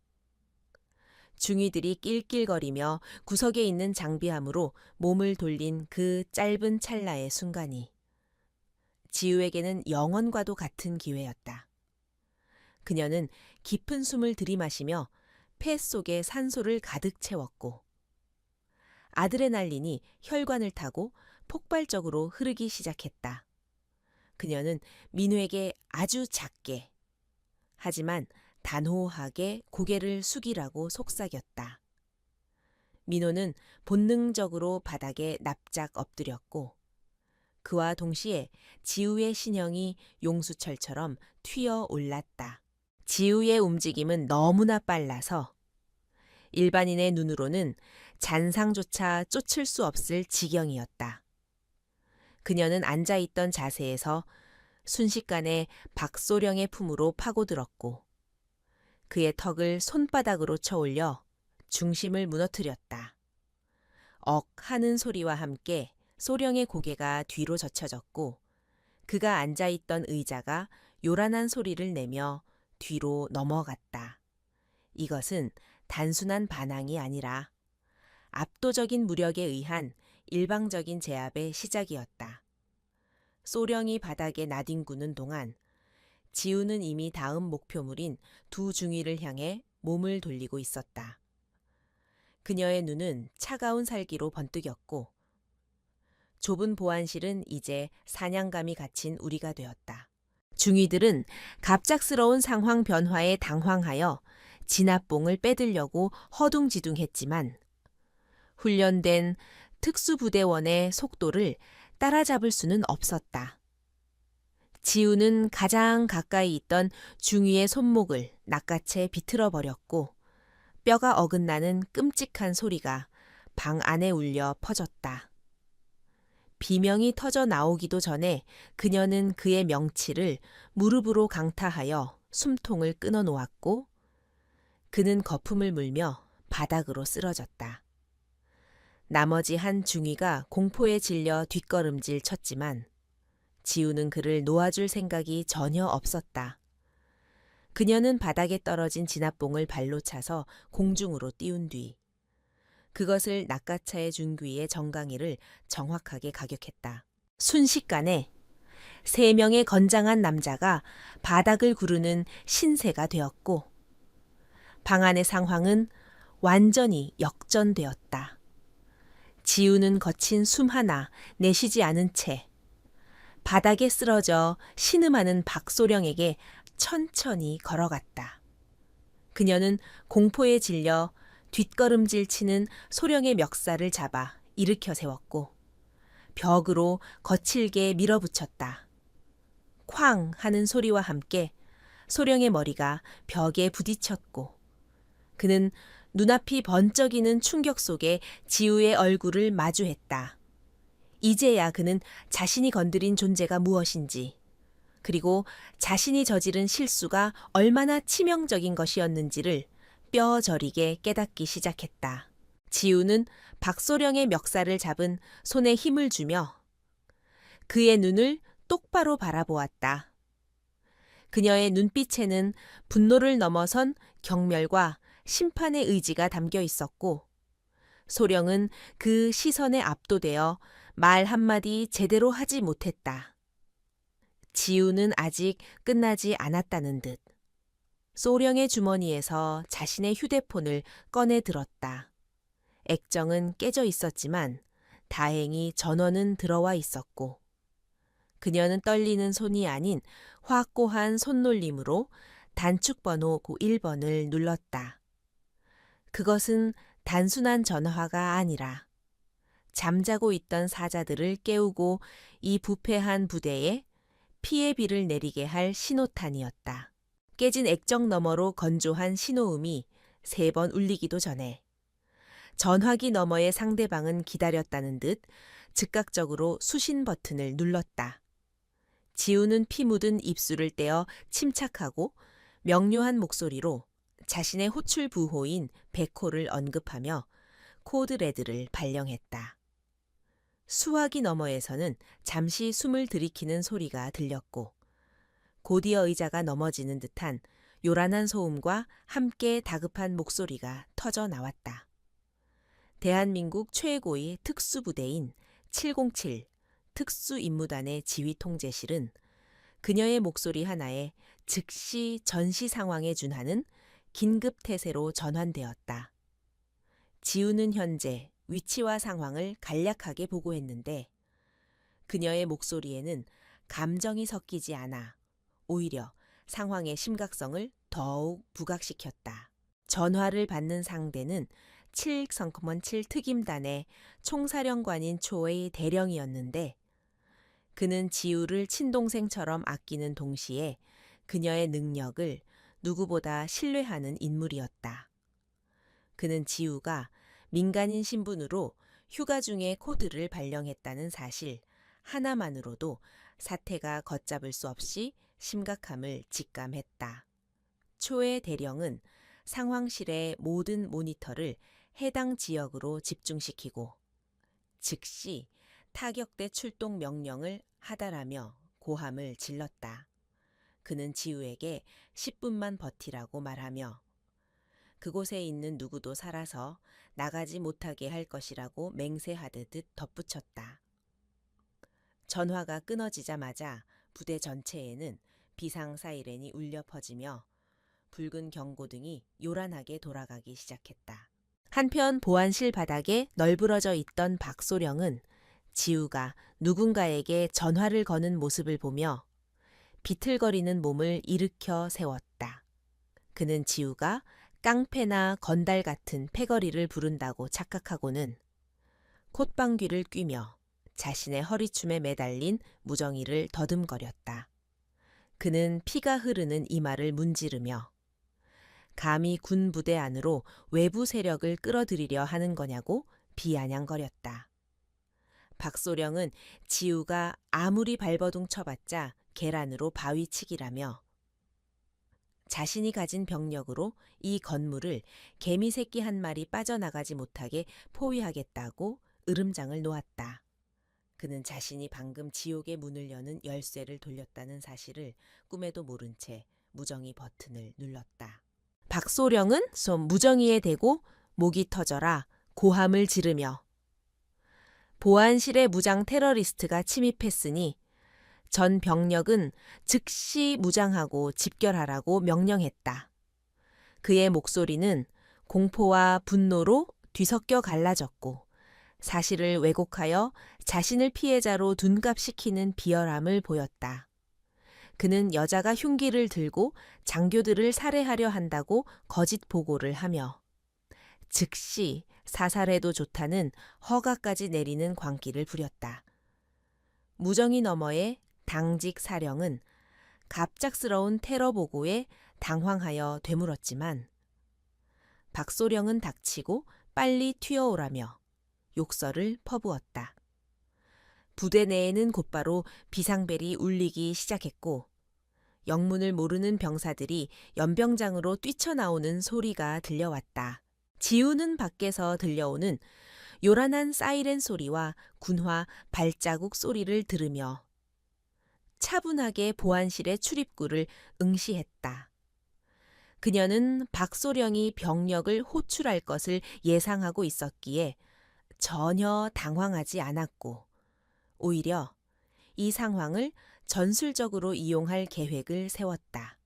중위들이 낄낄거리며 구석에 있는 장비함으로 몸을 돌린 그 짧은 찰나의 순간이 지우에게는 영원과도 같은 기회였다. 그녀는 깊은 숨을 들이마시며 폐 속에 산소를 가득 채웠고 아드레날린이 혈관을 타고 폭발적으로 흐르기 시작했다. 그녀는 민우에게 아주 작게 하지만 단호하게 고개를 숙이라고 속삭였다. 민호는 본능적으로 바닥에 납작 엎드렸고 그와 동시에 지우의 신형이 용수철처럼 튀어 올랐다. 지우의 움직임은 너무나 빨라서 일반인의 눈으로는 잔상조차 쫓을 수 없을 지경이었다. 그녀는 앉아있던 자세에서 순식간에 박소령의 품으로 파고들었고 그의 턱을 손바닥으로 쳐올려 중심을 무너뜨렸다. 억 하는 소리와 함께 소령의 고개가 뒤로 젖혀졌고 그가 앉아있던 의자가 요란한 소리를 내며 뒤로 넘어갔다. 이것은 단순한 반항이 아니라 압도적인 무력에 의한 일방적인 제압의 시작이었다. 소령이 바닥에 나뒹구는 동안 지우는 이미 다음 목표물인 두 중위를 향해 몸을 돌리고 있었다. 그녀의 눈은 차가운 살기로 번뜩였고 좁은 보안실은 이제 사냥감이 갇힌 우리가 되었다. 중위들은 갑작스러운 상황 변화에 당황하여 진압봉을 빼들려고 허둥지둥했지만 훈련된 특수부대원의 속도를 따라잡을 수는 없었다. 지우는 가장 가까이 있던 중위의 손목을 낚아채 비틀어 버렸고 뼈가 어긋나는 끔찍한 소리가 방 안에 울려 퍼졌다. 비명이 터져 나오기도 전에 그녀는 그의 명치를 무릎으로 강타하여 숨통을 끊어 놓았고 그는 거품을 물며 바닥으로 쓰러졌다. 나머지 한 중위가 공포에 질려 뒷걸음질 쳤지만 지우는 그를 놓아줄 생각이 전혀 없었다. 그녀는 바닥에 떨어진 진압봉을 발로 차서 공중으로 띄운 뒤 그것을 낚아차의 중귀의 정강이를 정확하게 가격했다. 순식간에 3명의 건장한 남자가 바닥을 구르는 신세가 되었고 방 안의 상황은 완전히 역전되었다. 지우는 거친 숨 하나 내쉬지 않은 채 바닥에 쓰러져 신음하는 박소령에게 천천히 걸어갔다. 그녀는 공포에 질려 뒷걸음질 치는 소령의 멱살을 잡아 일으켜 세웠고 벽으로 거칠게 밀어붙였다. 쾅 하는 소리와 함께 소령의 머리가 벽에 부딪혔고 그는 눈앞이 번쩍이는 충격 속에 지우의 얼굴을 마주했다. 이제야 그는 자신이 건드린 존재가 무엇인지, 그리고 자신이 저지른 실수가 얼마나 치명적인 것이었는지를 뼈 저리게 깨닫기 시작했다. 지우는 박소령의 멱살을 잡은 손에 힘을 주며 그의 눈을 똑바로 바라보았다. 그녀의 눈빛에는 분노를 넘어선 경멸과 심판의 의지가 담겨 있었고, 소령은 그 시선에 압도되어 말 한마디 제대로 하지 못했다. 지우는 아직 끝나지 않았다는 듯. 소령의 주머니에서 자신의 휴대폰을 꺼내 들었다. 액정은 깨져 있었지만 다행히 전원은 들어와 있었고, 그녀는 떨리는 손이 아닌 확고한 손놀림으로 단축번호 1번을 눌렀다. 그것은 단순한 전화가 아니라 잠자고 있던 사자들을 깨우고 이 부패한 부대에 피의 비를 내리게 할 신호탄이었다. 깨진 액정 너머로 건조한 신호음이 3번 울리기도 전에 전화기 너머의 상대방은 기다렸다는 듯 즉각적으로 수신 버튼을 눌렀다. 지우는 피 묻은 입술을 떼어 침착하고 명료한 목소리로 자신의 호출 부호인 백호를 언급하며 코드 레드를 발령했다. 수화기 너머에서는 잠시 숨을 들이키는 소리가 들렸고, 곧이어 의자가 넘어지는 듯한 요란한 소음과 함께 다급한 목소리가 터져 나왔다. 대한민국 최고의 특수부대인 707 특수임무단의 지휘통제실은 그녀의 목소리 하나에 즉시 전시 상황에 준하는 긴급태세로 전환되었다. 지우는 현재 위치와 상황을 간략하게 보고했는데 그녀의 목소리에는 감정이 섞이지 않아 오히려 상황의 심각성을 더욱 부각시켰다. 전화를 받는 상대는 7성커먼7 특임단의 총사령관인 초의 대령이었는데 그는 지우를 친동생처럼 아끼는 동시에 그녀의 능력을 누구보다 신뢰하는 인물이었다. 그는 지우가 민간인 신분으로 휴가 중에 코드를 발령했다는 사실 하나만으로도 사태가 걷잡을 수 없이 심각함을 직감했다. 초의 대령은 상황실의 모든 모니터를 해당 지역으로 집중시키고 즉시 타격대 출동 명령을 하달하며 고함을 질렀다. 그는 지우에게 10분만 버티라고 말하며 그곳에 있는 누구도 살아서 나가지 못하게 할 것이라고 맹세하듯 덧붙였다. 전화가 끊어지자마자 부대 전체에는 비상 사이렌이 울려 퍼지며 붉은 경고등이 요란하게 돌아가기 시작했다. 한편 보안실 바닥에 널브러져 있던 박소령은 지우가 누군가에게 전화를 거는 모습을 보며 비틀거리는 몸을 일으켜 세웠다. 그는 지우가 깡패나 건달 같은 패거리를 부른다고 착각하고는 콧방귀를 뀌며 자신의 허리춤에 매달린 무정이를 더듬거렸다. 그는 피가 흐르는 이마를 문지르며 감히 군 부대 안으로 외부 세력을 끌어들이려 하는 거냐고 비아냥거렸다. 박소령은 지우가 아무리 발버둥 쳐봤자 계란으로 바위치기라며 자신이 가진 병력으로 이 건물을 개미 새끼 한 마리 빠져나가지 못하게 포위하겠다고 으름장을 놓았다. 그는 자신이 방금 지옥의 문을 여는 열쇠를 돌렸다는 사실을 꿈에도 모른 채 무정이 버튼을 눌렀다. 박소령은 손 무정이에 대고 목이 터져라 고함을 지르며 보안실에 무장 테러리스트가 침입했으니 전 병력은 즉시 무장하고 집결하라고 명령했다. 그의 목소리는 공포와 분노로 뒤섞여 갈라졌고 사실을 왜곡하여 자신을 피해자로 둔갑시키는 비열함을 보였다. 그는 여자가 흉기를 들고 장교들을 살해하려 한다고 거짓 보고를 하며 즉시 사살해도 좋다는 허가까지 내리는 광기를 부렸다. 무정이 너머의 당직 사령은 갑작스러운 테러 보고에 당황하여 되물었지만 박소령은 닥치고 빨리 튀어오라며 욕설을 퍼부었다. 부대 내에는 곧바로 비상벨이 울리기 시작했고 영문을 모르는 병사들이 연병장으로 뛰쳐나오는 소리가 들려왔다. 지우는 밖에서 들려오는 요란한 사이렌 소리와 군화 발자국 소리를 들으며 차분하게 보안실의 출입구를 응시했다. 그녀는 박소령이 병력을 호출할 것을 예상하고 있었기에 전혀 당황하지 않았고 오히려 이 상황을 전술적으로 이용할 계획을 세웠다.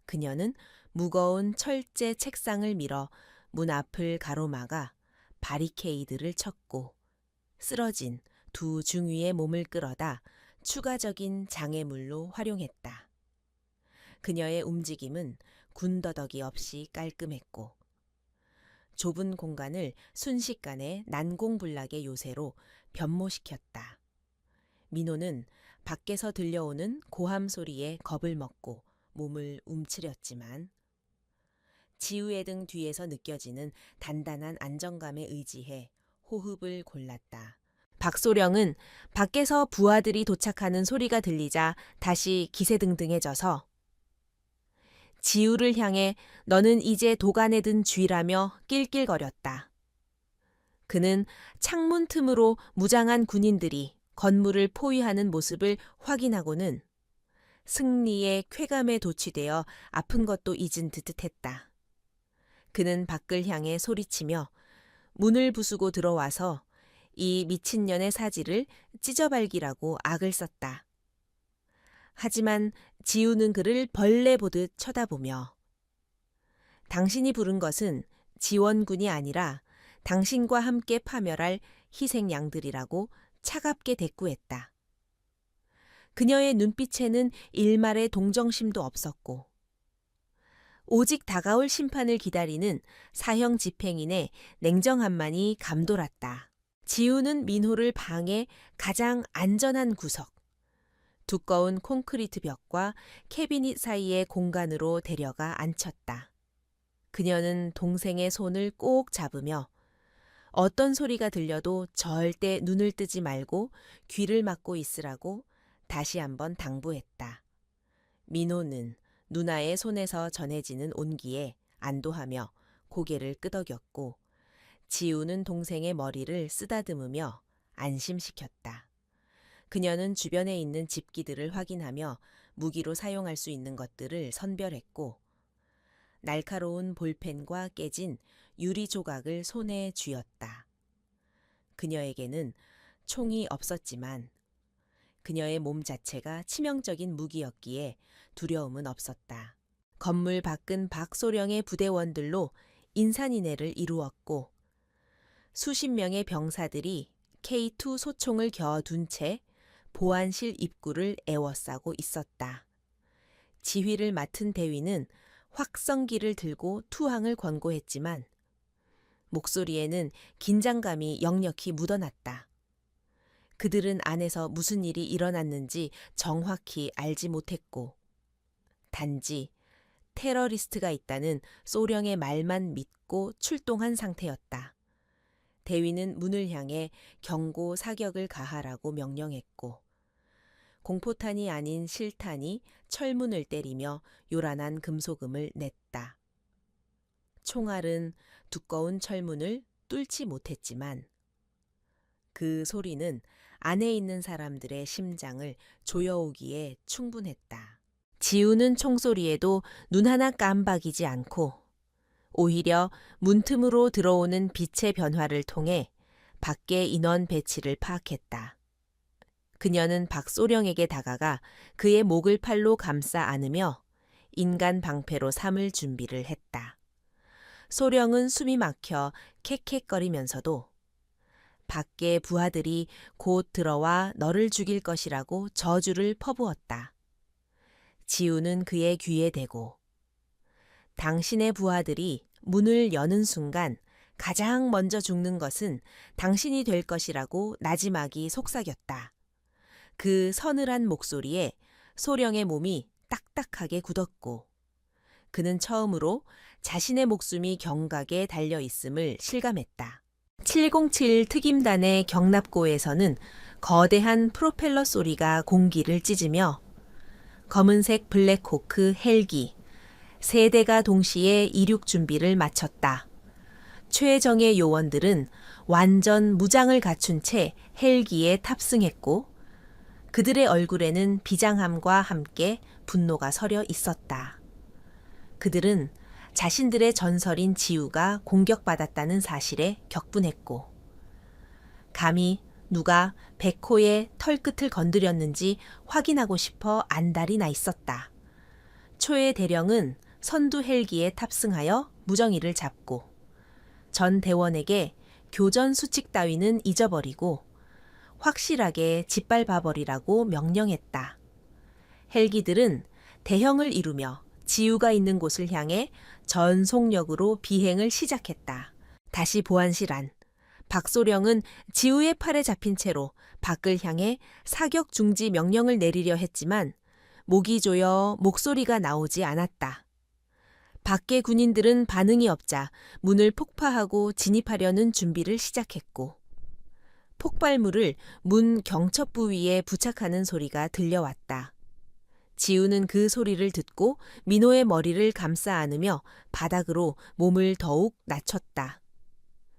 그녀는 무거운 철제 책상을 밀어 문 앞을 가로막아 바리케이드를 쳤고 쓰러진 두 중위의 몸을 끌어다 추가적인 장애물로 활용했다. 그녀의 움직임은 군더더기 없이 깔끔했고 좁은 공간을 순식간에 난공불락의 요새로 변모시켰다. 민호는 밖에서 들려오는 고함 소리에 겁을 먹고 몸을 움츠렸지만 지우의 등 뒤에서 느껴지는 단단한 안정감에 의지해 호흡을 골랐다. 박소령은 밖에서 부하들이 도착하는 소리가 들리자 다시 기세등등해져서 지우를 향해 너는 이제 도간에 든 쥐라며 낄낄거렸다. 그는 창문 틈으로 무장한 군인들이 건물을 포위하는 모습을 확인하고는 승리의 쾌감에 도취되어 아픈 것도 잊은 듯 했다. 그는 밖을 향해 소리치며 문을 부수고 들어와서 이 미친년의 사지를 찢어발기라고 악을 썼다. 하지만 지우는 그를 벌레 보듯 쳐다보며 당신이 부른 것은 지원군이 아니라 당신과 함께 파멸할 희생양들이라고 차갑게 대꾸했다. 그녀의 눈빛에는 일말의 동정심도 없었고 오직 다가올 심판을 기다리는 사형 집행인의 냉정함만이 감돌았다. 지우는 민호를 방의 가장 안전한 구석, 두꺼운 콘크리트 벽과 캐비닛 사이의 공간으로 데려가 앉혔다. 그녀는 동생의 손을 꼭 잡으며 어떤 소리가 들려도 절대 눈을 뜨지 말고 귀를 막고 있으라고 다시 한번 당부했다. 민호는 누나의 손에서 전해지는 온기에 안도하며 고개를 끄덕였고 지우는 동생의 머리를 쓰다듬으며 안심시켰다. 그녀는 주변에 있는 집기들을 확인하며 무기로 사용할 수 있는 것들을 선별했고 날카로운 볼펜과 깨진 유리 조각을 손에 쥐었다. 그녀에게는 총이 없었지만 그녀의 몸 자체가 치명적인 무기였기에 두려움은 없었다. 건물 밖은 박소령의 부대원들로 인산인해를 이루었고 수십 명의 병사들이 K2 소총을 겨둔 채 보안실 입구를 에워싸고 있었다. 지휘를 맡은 대위는 확성기를 들고 투항을 권고했지만 목소리에는 긴장감이 역력히 묻어났다. 그들은 안에서 무슨 일이 일어났는지 정확히 알지 못했고 단지 테러리스트가 있다는 소령의 말만 믿고 출동한 상태였다. 대위는 문을 향해 경고 사격을 가하라고 명령했고 공포탄이 아닌 실탄이 철문을 때리며 요란한 금속음을 냈다. 총알은 두꺼운 철문을 뚫지 못했지만 그 소리는 안에 있는 사람들의 심장을 조여오기에 충분했다. 지우는 총소리에도 눈 하나 깜박이지 않고 오히려 문틈으로 들어오는 빛의 변화를 통해 밖의 인원 배치를 파악했다. 그녀는 박소령에게 다가가 그의 목을 팔로 감싸 안으며 인간 방패로 삼을 준비를 했다. 소령은 숨이 막혀 캑캑거리면서도 밖의 부하들이 곧 들어와 너를 죽일 것이라고 저주를 퍼부었다. 지우는 그의 귀에 대고 당신의 부하들이 문을 여는 순간 가장 먼저 죽는 것은 당신이 될 것이라고 나지막이 속삭였다. 그 서늘한 목소리에 소령의 몸이 딱딱하게 굳었고 그는 처음으로 자신의 목숨이 경각에 달려 있음을 실감했다. 707 특임단의 경납고에서는 거대한 프로펠러 소리가 공기를 찢으며 검은색 블랙호크 헬기, 세 대가 동시에 이륙 준비를 마쳤다. 최정예 요원들은 완전 무장을 갖춘 채 헬기에 탑승했고 그들의 얼굴에는 비장함과 함께 분노가 서려 있었다. 그들은 자신들의 전설인 지우가 공격받았다는 사실에 격분했고 감히 누가 백호의 털끝을 건드렸는지 확인하고 싶어 안달이 나 있었다. 초의 대령은 선두 헬기에 탑승하여 무정이를 잡고 전 대원에게 교전 수칙 따위는 잊어버리고 확실하게 짓밟아버리라고 명령했다. 헬기들은 대형을 이루며 지우가 있는 곳을 향해 전속력으로 비행을 시작했다. 다시 보안실 안. 박소령은 지우의 팔에 잡힌 채로 밖을 향해 사격 중지 명령을 내리려 했지만 목이 조여 목소리가 나오지 않았다. 밖의 군인들은 반응이 없자 문을 폭파하고 진입하려는 준비를 시작했고 폭발물을 문 경첩부 위에 부착하는 소리가 들려왔다. 지우는 그 소리를 듣고 민호의 머리를 감싸 안으며 바닥으로 몸을 더욱 낮췄다.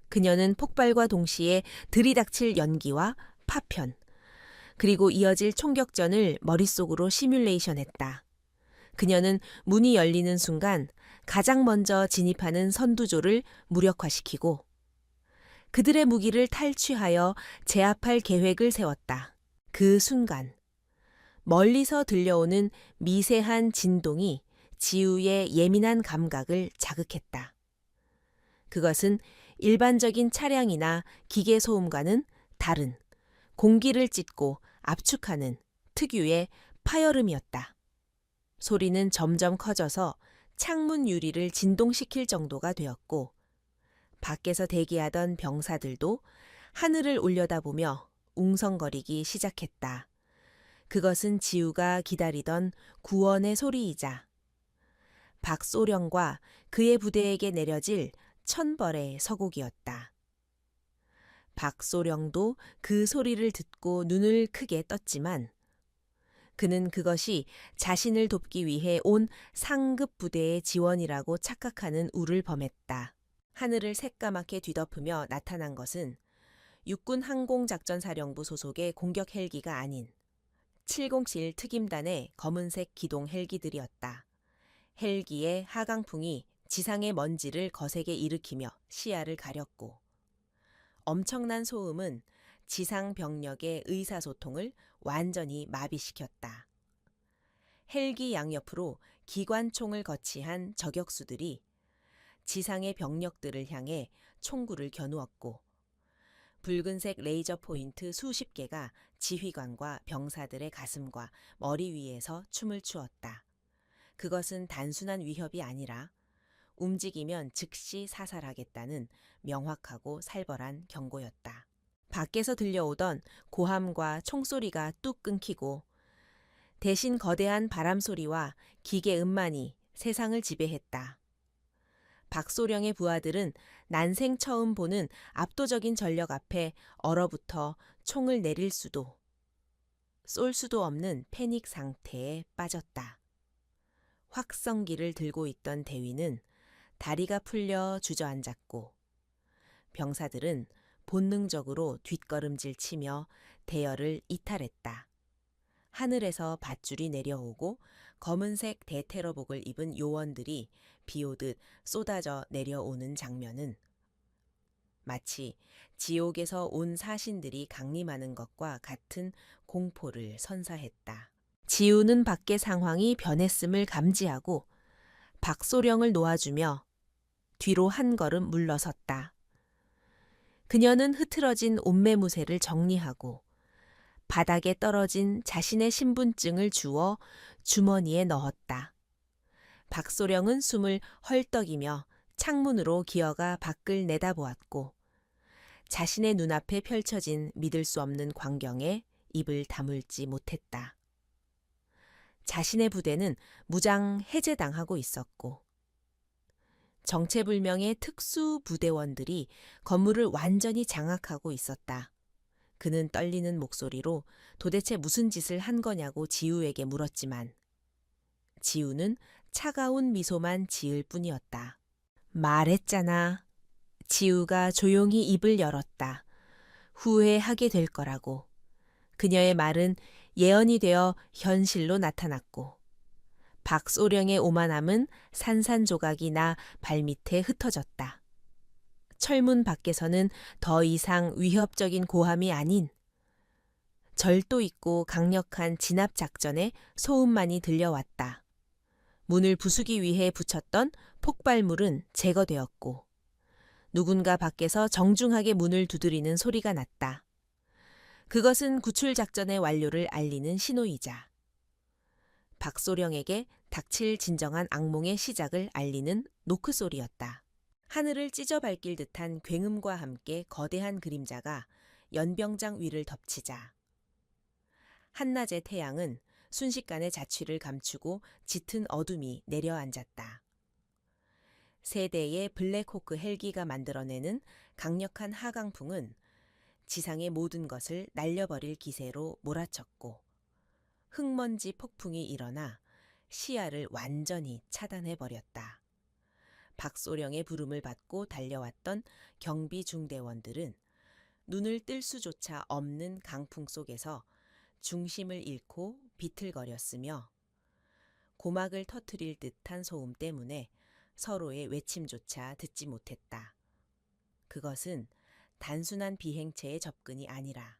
그녀는 폭발과 동시에 들이닥칠 연기와 파편, 그리고 이어질 총격전을 머릿속으로 시뮬레이션했다. 그녀는 문이 열리는 순간 가장 먼저 진입하는 선두조를 무력화시키고 그들의 무기를 탈취하여 제압할 계획을 세웠다. 그 순간 멀리서 들려오는 미세한 진동이 지우의 예민한 감각을 자극했다. 그것은 일반적인 차량이나 기계 소음과는 다른 공기를 찢고 압축하는 특유의 파열음이었다. 소리는 점점 커져서 창문 유리를 진동시킬 정도가 되었고 밖에서 대기하던 병사들도 하늘을 올려다보며 웅성거리기 시작했다. 그것은 지우가 기다리던 구원의 소리이자 박소령과 그의 부대에게 내려질 천벌의 서곡이었다. 박소령도 그 소리를 듣고 눈을 크게 떴지만 그는 그것이 자신을 돕기 위해 온 상급 부대의 지원이라고 착각하는 우를 범했다. 하늘을 새까맣게 뒤덮으며 나타난 것은 육군 항공작전사령부 소속의 공격 헬기가 아닌 707 특임단의 검은색 기동 헬기들이었다. 헬기의 하강풍이 지상의 먼지를 거세게 일으키며 시야를 가렸고 엄청난 소음은 지상 병력의 의사소통을 완전히 마비시켰다. 헬기 양옆으로 기관총을 거치한 저격수들이 지상의 병력들을 향해 총구를 겨누었고 붉은색 레이저 포인트 수십 개가 지휘관과 병사들의 가슴과 머리 위에서 춤을 추었다. 그것은 단순한 위협이 아니라 움직이면 즉시 사살하겠다는 명확하고 살벌한 경고였다. 밖에서 들려오던 고함과 총소리가 뚝 끊기고 대신 거대한 바람소리와 기계 음만이 세상을 지배했다. 박소령의 부하들은 난생 처음 보는 압도적인 전력 앞에 얼어붙어 총을 내릴 수도 쏠 수도 없는 패닉 상태에 빠졌다. 확성기를 들고 있던 대위는 다리가 풀려 주저앉았고 병사들은 본능적으로 뒷걸음질 치며 대열을 이탈했다. 하늘에서 밧줄이 내려오고 검은색 대테러복을 입은 요원들이 비오듯 쏟아져 내려오는 장면은 마치 지옥에서 온 사신들이 강림하는 것과 같은 공포를 선사했다. 지우는 밖의 상황이 변했음을 감지하고 박소령을 놓아주며 뒤로 한 걸음 물러섰다. 그녀는 흐트러진 옷매무새를 정리하고 바닥에 떨어진 자신의 신분증을 주워 주머니에 넣었다. 박소령은 숨을 헐떡이며 창문으로 기어가 밖을 내다보았고 자신의 눈앞에 펼쳐진 믿을 수 없는 광경에 입을 다물지 못했다. 자신의 부대는 무장 해제당하고 있었고 정체불명의 특수 부대원들이 건물을 완전히 장악하고 있었다. 그는 떨리는 목소리로 도대체 무슨 짓을 한 거냐고 지우에게 물었지만 지우는 차가운 미소만 지을 뿐이었다. 말했잖아. 지우가 조용히 입을 열었다. 후회하게 될 거라고. 그녀의 말은 예언이 되어 현실로 나타났고 박소령의 오만함은 산산조각이 나 발밑에 흩어졌다. 철문 밖에서는 더 이상 위협적인 고함이 아닌 절도 있고 강력한 진압 작전의 소음만이 들려왔다. 문을 부수기 위해 붙였던 폭발물은 제거되었고 누군가 밖에서 정중하게 문을 두드리는 소리가 났다. 그것은 구출 작전의 완료를 알리는 신호이자 박소령에게 닥칠 진정한 악몽의 시작을 알리는 노크 소리였다. 하늘을 찢어 밟길 듯한 굉음과 함께 거대한 그림자가 연병장 위를 덮치자 한낮의 태양은 순식간에 자취를 감추고 짙은 어둠이 내려앉았다. 세 대의 블랙호크 헬기가 만들어내는 강력한 하강풍은 지상의 모든 것을 날려버릴 기세로 몰아쳤고 흙먼지 폭풍이 일어나 시야를 완전히 차단해버렸다. 박소령의 부름을 받고 달려왔던 경비 중대원들은 눈을 뜰 수조차 없는 강풍 속에서 중심을 잃고 비틀거렸으며 고막을 터뜨릴 듯한 소음 때문에 서로의 외침조차 듣지 못했다. 그것은 단순한 비행체의 접근이 아니라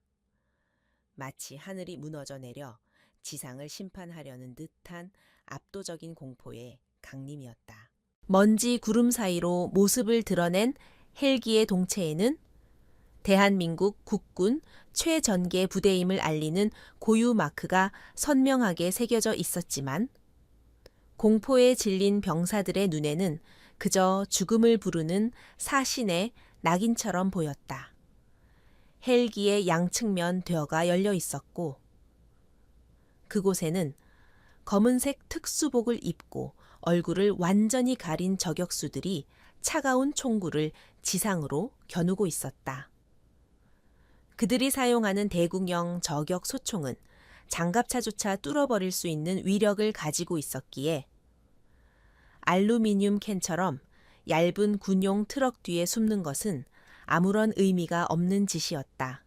마치 하늘이 무너져 내려 지상을 심판하려는 듯한 압도적인 공포의 강림이었다. 먼지 구름 사이로 모습을 드러낸 헬기의 동체에는 대한민국 국군 최전개 부대임을 알리는 고유 마크가 선명하게 새겨져 있었지만 공포에 질린 병사들의 눈에는 그저 죽음을 부르는 사신의 낙인처럼 보였다. 헬기의 양측면 돨가 열려 있었고 그곳에는 검은색 특수복을 입고 얼굴을 완전히 가린 저격수들이 차가운 총구를 지상으로 겨누고 있었다. 그들이 사용하는 대구형 저격 소총은 장갑차조차 뚫어버릴 수 있는 위력을 가지고 있었기에 알루미늄 캔처럼 얇은 군용 트럭 뒤에 숨는 것은 아무런 의미가 없는 짓이었다.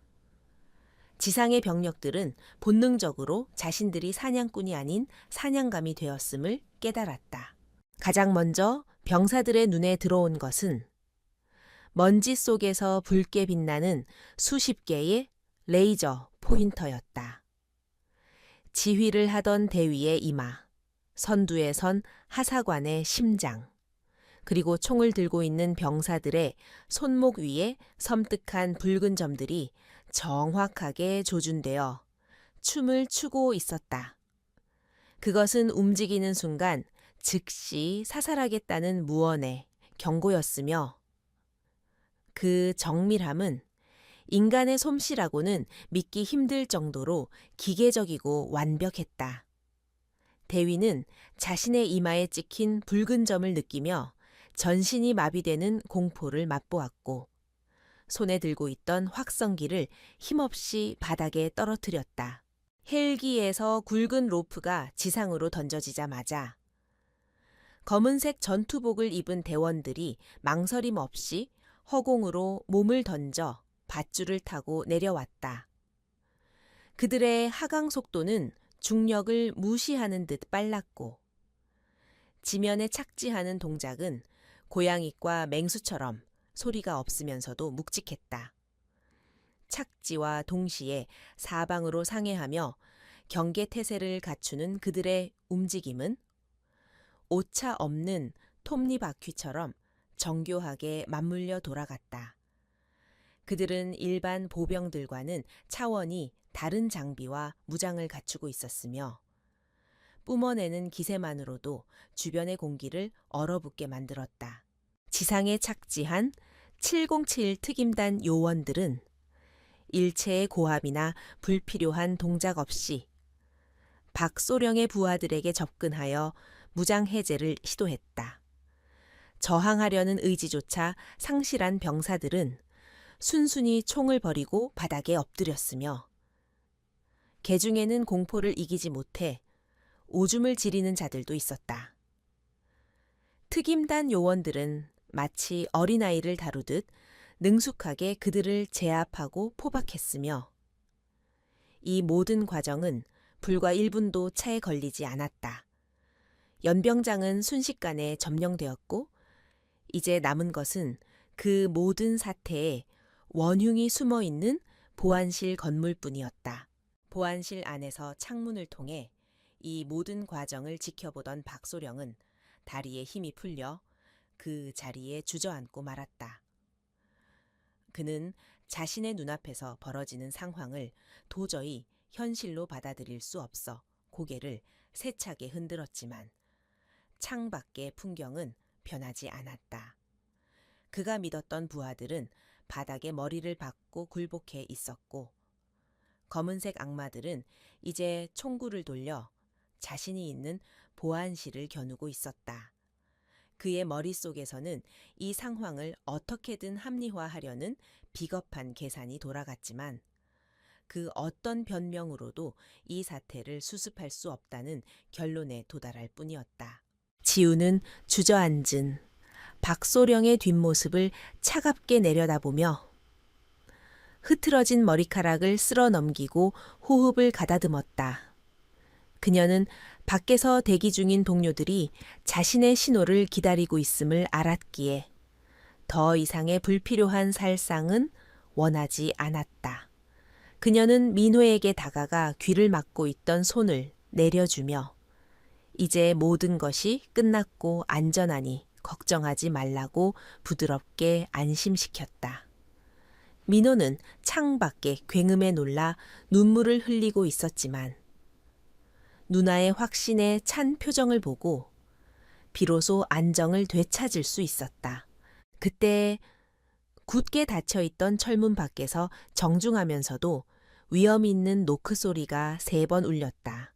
지상의 병력들은 본능적으로 자신들이 사냥꾼이 아닌 사냥감이 되었음을 깨달았다. 가장 먼저 병사들의 눈에 들어온 것은 먼지 속에서 붉게 빛나는 수십 개의 레이저 포인터였다. 지휘를 하던 대위의 이마, 선두에 선 하사관의 심장, 그리고 총을 들고 있는 병사들의 손목 위에 섬뜩한 붉은 점들이 정확하게 조준되어 춤을 추고 있었다. 그것은 움직이는 순간 즉시 사살하겠다는 무언의 경고였으며 그 정밀함은 인간의 솜씨라고는 믿기 힘들 정도로 기계적이고 완벽했다. 대위는 자신의 이마에 찍힌 붉은 점을 느끼며 전신이 마비되는 공포를 맛보았고 손에 들고 있던 확성기를 힘없이 바닥에 떨어뜨렸다. 헬기에서 굵은 로프가 지상으로 던져지자마자 검은색 전투복을 입은 대원들이 망설임 없이 허공으로 몸을 던져 밧줄을 타고 내려왔다. 그들의 하강 속도는 중력을 무시하는 듯 빨랐고 지면에 착지하는 동작은 고양이과 맹수처럼 소리가 없으면서도 묵직했다. 착지와 동시에 사방으로 상해하며 경계태세를 갖추는 그들의 움직임은 오차 없는 톱니바퀴처럼 정교하게 맞물려 돌아갔다. 그들은 일반 보병들과는 차원이 다른 장비와 무장을 갖추고 있었으며 뿜어내는 기세만으로도 주변의 공기를 얼어붙게 만들었다. 지상에 착지한 707 특임단 요원들은 일체의 고함이나 불필요한 동작 없이 박소령의 부하들에게 접근하여 무장 해제를 시도했다. 저항하려는 의지조차 상실한 병사들은 순순히 총을 버리고 바닥에 엎드렸으며 개중에는 공포를 이기지 못해 오줌을 지리는 자들도 있었다. 특임단 요원들은 마치 어린아이를 다루듯 능숙하게 그들을 제압하고 포박했으며 이 모든 과정은 불과 1분도 차에 걸리지 않았다. 연병장은 순식간에 점령되었고 이제 남은 것은 그 모든 사태에 원흉이 숨어 있는 보안실 건물뿐이었다. 보안실 안에서 창문을 통해 이 모든 과정을 지켜보던 박소령은 다리에 힘이 풀려 그 자리에 주저앉고 말았다. 그는 자신의 눈앞에서 벌어지는 상황을 도저히 현실로 받아들일 수 없어 고개를 세차게 흔들었지만 창밖의 풍경은 변하지 않았다. 그가 믿었던 부하들은 바닥에 머리를 박고 굴복해 있었고 검은색 악마들은 이제 총구를 돌려 자신이 있는 보안실을 겨누고 있었다. 그의 머릿속에서는 이 상황을 어떻게든 합리화하려는 비겁한 계산이 돌아갔지만 그 어떤 변명으로도 이 사태를 수습할 수 없다는 결론에 도달할 뿐이었다. 지우는 주저앉은 박소령의 뒷모습을 차갑게 내려다보며 흐트러진 머리카락을 쓸어 넘기고 호흡을 가다듬었다. 그녀는 밖에서 대기 중인 동료들이 자신의 신호를 기다리고 있음을 알았기에 더 이상의 불필요한 살상은 원하지 않았다. 그녀는 민호에게 다가가 귀를 막고 있던 손을 내려주며 이제 모든 것이 끝났고 안전하니 걱정하지 말라고 부드럽게 안심시켰다. 민호는 창밖에 굉음에 놀라 눈물을 흘리고 있었지만 누나의 확신에 찬 표정을 보고 비로소 안정을 되찾을 수 있었다. 그때 굳게 닫혀있던 철문 밖에서 정중하면서도 위험 있는 노크 소리가 3번 울렸다.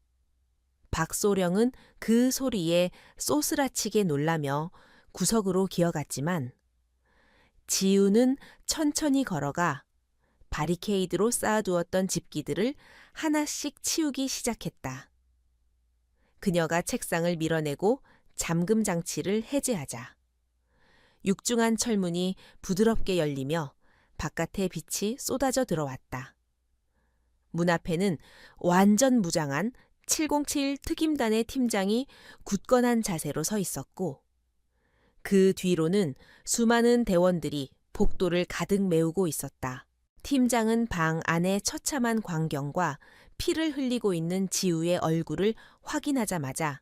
박소령은 그 소리에 쏘스라치게 놀라며 구석으로 기어갔지만 지우는 천천히 걸어가 바리케이드로 쌓아두었던 집기들을 하나씩 치우기 시작했다. 그녀가 책상을 밀어내고 잠금 장치를 해제하자 육중한 철문이 부드럽게 열리며 바깥의 빛이 쏟아져 들어왔다. 문 앞에는 완전 무장한 707 특임단의 팀장이 굳건한 자세로 서 있었고 그 뒤로는 수많은 대원들이 복도를 가득 메우고 있었다. 팀장은 방 안의 처참한 광경과 피를 흘리고 있는 지우의 얼굴을 확인하자마자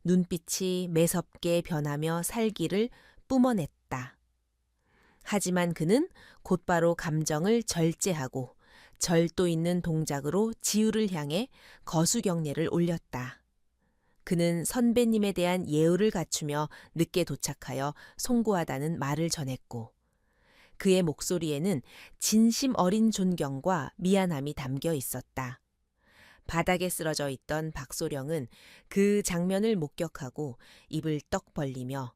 눈빛이 매섭게 변하며 살기를 뿜어냈다. 하지만 그는 곧바로 감정을 절제하고 절도 있는 동작으로 지우를 향해 거수경례를 올렸다. 그는 선배님에 대한 예우를 갖추며 늦게 도착하여 송구하다는 말을 전했고 그의 목소리에는 진심 어린 존경과 미안함이 담겨 있었다. 바닥에 쓰러져 있던 박소령은 그 장면을 목격하고 입을 떡 벌리며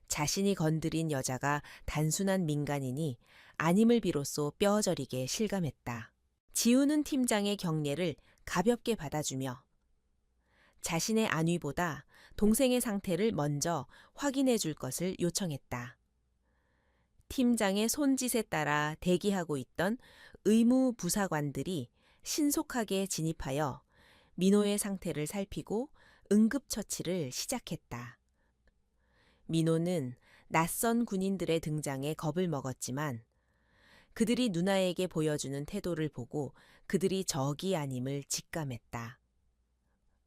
자신이 건드린 여자가 단순한 민간인이 아님을 비로소 뼈저리게 실감했다. 지우는 팀장의 경례를 가볍게 받아주며 자신의 안위보다 동생의 상태를 먼저 확인해 줄 것을 요청했다. 팀장의 손짓에 따라 대기하고 있던 의무 부사관들이 신속하게 진입하여 민호의 상태를 살피고 응급처치를 시작했다. 민호는 낯선 군인들의 등장에 겁을 먹었지만 그들이 누나에게 보여주는 태도를 보고 그들이 적이 아님을 직감했다.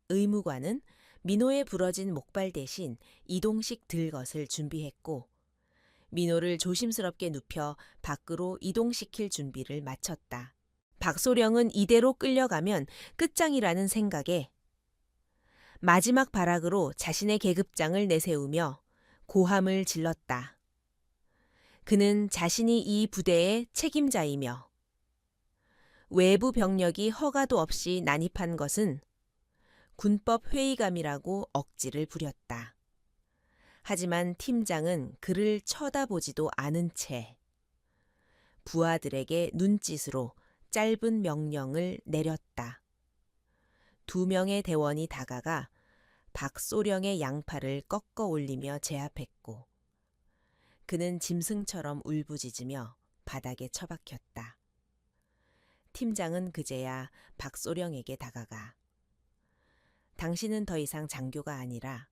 의무관은 민호의 부러진 목발 대신 이동식 들것을 준비했고 민호를 조심스럽게 눕혀 밖으로 이동시킬 준비를 마쳤다. 박소령은 이대로 끌려가면 끝장이라는 생각에 마지막 발악으로 자신의 계급장을 내세우며 고함을 질렀다. 그는 자신이 이 부대의 책임자이며 외부 병력이 허가도 없이 난입한 것은 군법 회의감이라고 억지를 부렸다. 하지만 팀장은 그를 쳐다보지도 않은 채 부하들에게 눈짓으로 짧은 명령을 내렸다. 2명의 대원이 다가가 박소령의 양팔을 꺾어 올리며 제압했고 그는 짐승처럼 울부짖으며 바닥에 처박혔다. 팀장은 그제야 박소령에게 다가가 당신은 더 이상 장교가 아니라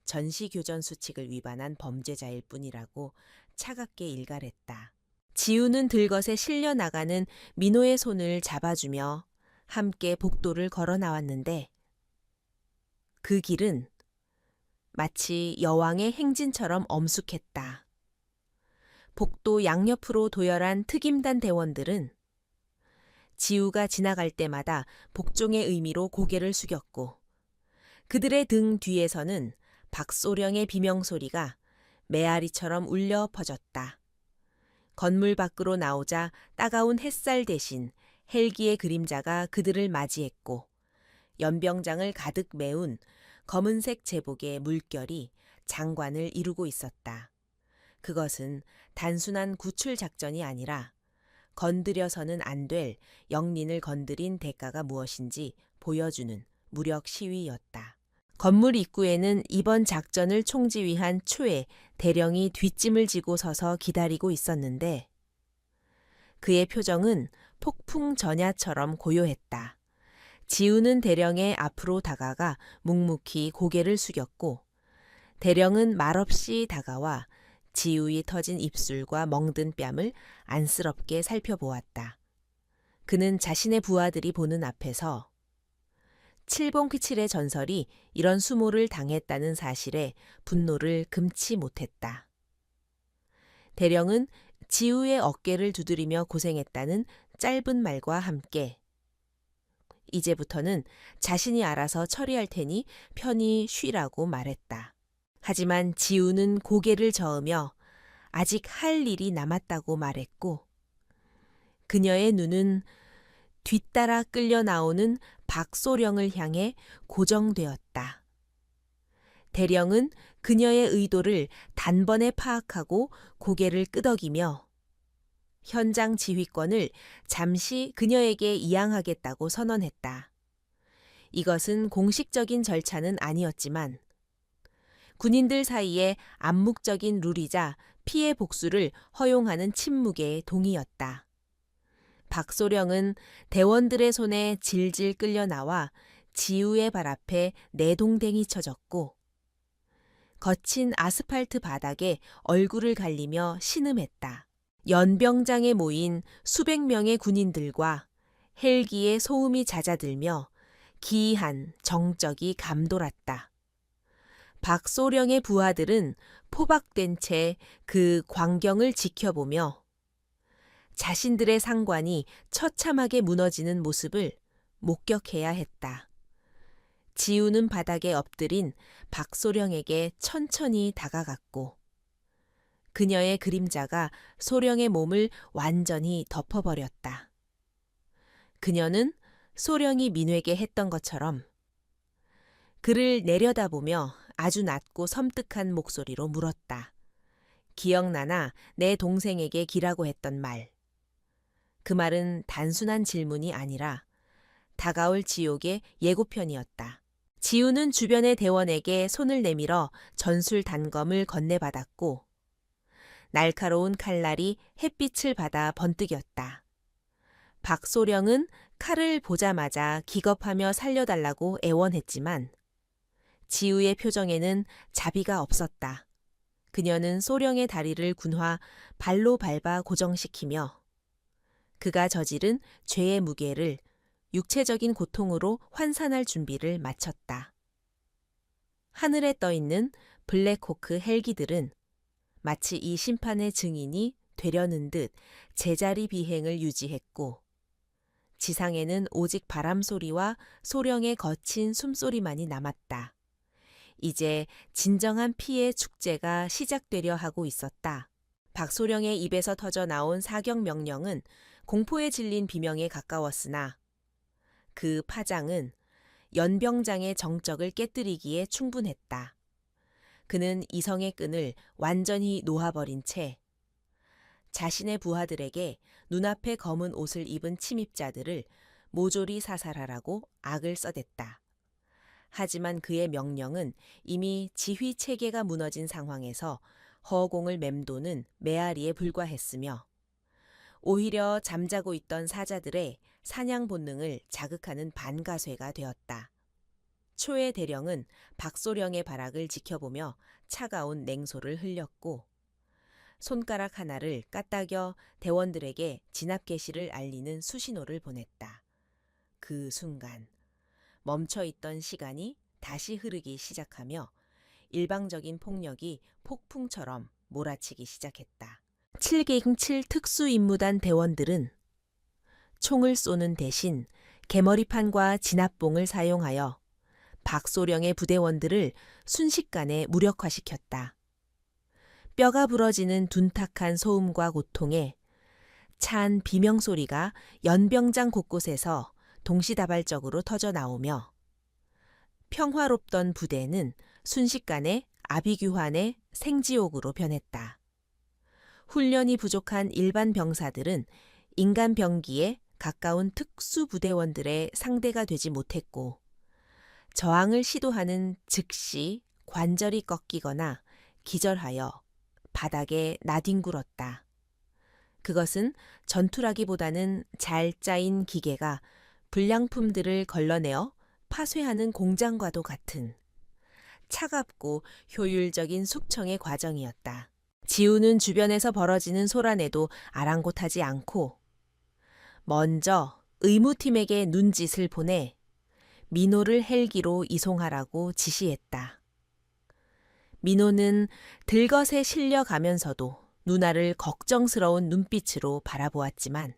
전시교전 수칙을 위반한 범죄자일 뿐이라고 차갑게 일갈했다. 지우는 들것에 실려 나가는 민호의 손을 잡아주며 함께 복도를 걸어 나왔는데 그 길은 마치 여왕의 행진처럼 엄숙했다. 복도 양옆으로 도열한 특임단 대원들은 지우가 지나갈 때마다 복종의 의미로 고개를 숙였고 그들의 등 뒤에서는 박소령의 비명소리가 메아리처럼 울려 퍼졌다. 건물 밖으로 나오자 따가운 햇살 대신 헬기의 그림자가 그들을 맞이했고 연병장을 가득 메운 검은색 제복의 물결이 장관을 이루고 있었다. 그것은 단순한 구출 작전이 아니라 건드려서는 안 될 영린을 건드린 대가가 무엇인지 보여주는 무력 시위였다. 건물 입구에는 이번 작전을 총지휘한 초에 대령이 뒷짐을 지고 서서 기다리고 있었는데 그의 표정은 폭풍 전야처럼 고요했다. 지우는 대령의 앞으로 다가가 묵묵히 고개를 숙였고 대령은 말없이 다가와 지우이 터진 입술과 멍든 뺨을 안쓰럽게 살펴보았다. 그는 자신의 부하들이 보는 앞에서 칠봉키칠의 전설이 이런 수모를 당했다는 사실에 분노를 금치 못했다. 대령은 지우의 어깨를 두드리며 고생했다는 짧은 말과 함께 이제부터는 자신이 알아서 처리할 테니 편히 쉬라고 말했다. 하지만 지우는 고개를 저으며 아직 할 일이 남았다고 말했고 그녀의 눈은 뒤따라 끌려 나오는 박소령을 향해 고정되었다. 대령은 그녀의 의도를 단번에 파악하고 고개를 끄덕이며 현장 지휘권을 잠시 그녀에게 이양하겠다고 선언했다. 이것은 공식적인 절차는 아니었지만 군인들 사이에 암묵적인 룰이자 피해 복수를 허용하는 침묵의 동의였다. 박소령은 대원들의 손에 질질 끌려 나와 지우의 발 앞에 내동댕이 쳐졌고 거친 아스팔트 바닥에 얼굴을 갈리며 신음했다. 연병장에 모인 수백 명의 군인들과 헬기의 소음이 잦아들며 기이한 정적이 감돌았다. 박소령의 부하들은 포박된 채 그 광경을 지켜보며 자신들의 상관이 처참하게 무너지는 모습을 목격해야 했다. 지우는 바닥에 엎드린 박소령에게 천천히 다가갔고 그녀의 그림자가 소령의 몸을 완전히 덮어버렸다. 그녀는 소령이 민회게 했던 것처럼 그를 내려다보며 아주 낮고 섬뜩한 목소리로 물었다. 기억나나 내 동생에게 기라고 했던 말. 그 말은 단순한 질문이 아니라 다가올 지옥의 예고편이었다. 지우는 주변의 대원에게 손을 내밀어 전술 단검을 건네받았고 날카로운 칼날이 햇빛을 받아 번뜩였다. 박소령은 칼을 보자마자 기겁하며 살려달라고 애원했지만 지우의 표정에는 자비가 없었다. 그녀는 소령의 다리를 군화 발로 밟아 고정시키며 그가 저지른 죄의 무게를 육체적인 고통으로 환산할 준비를 마쳤다. 하늘에 떠있는 블랙호크 헬기들은 마치 이 심판의 증인이 되려는 듯 제자리 비행을 유지했고 지상에는 오직 바람소리와 소령의 거친 숨소리만이 남았다. 이제 진정한 피의 축제가 시작되려 하고 있었다. 박소령의 입에서 터져 나온 사격 명령은 공포에 질린 비명에 가까웠으나 그 파장은 연병장의 정적을 깨뜨리기에 충분했다. 그는 이성의 끈을 완전히 놓아버린 채 자신의 부하들에게 눈앞에 검은 옷을 입은 침입자들을 모조리 사살하라고 악을 써댔다. 하지만 그의 명령은 이미 지휘 체계가 무너진 상황에서 허공을 맴도는 메아리에 불과했으며 오히려 잠자고 있던 사자들의 사냥 본능을 자극하는 반가쇠가 되었다. 초의 대령은 박소령의 발악을 지켜보며 차가운 냉소를 흘렸고 손가락 하나를 까딱여 대원들에게 진압 개시를 알리는 수신호를 보냈다. 그 순간 멈춰있던 시간이 다시 흐르기 시작하며 일방적인 폭력이 폭풍처럼 몰아치기 시작했다. 7갱7 특수임무단 대원들은 총을 쏘는 대신 개머리판과 진압봉을 사용하여 박소령의 부대원들을 순식간에 무력화시켰다. 뼈가 부러지는 둔탁한 소음과 고통에 찬 비명소리가 연병장 곳곳에서 동시다발적으로 터져나오며 평화롭던 부대는 순식간에 아비규환의 생지옥으로 변했다. 훈련이 부족한 일반 병사들은 인간 병기에 가까운 특수부대원들의 상대가 되지 못했고 저항을 시도하는 즉시 관절이 꺾이거나 기절하여 바닥에 나뒹굴었다. 그것은 전투라기보다는 잘 짜인 기계가 불량품들을 걸러내어 파쇄하는 공장과도 같은 차갑고 효율적인 숙청의 과정이었다. 지우는 주변에서 벌어지는 소란에도 아랑곳하지 않고 먼저 의무팀에게 눈짓을 보내 민호를 헬기로 이송하라고 지시했다. 민호는 들것에 실려가면서도 누나를 걱정스러운 눈빛으로 바라보았지만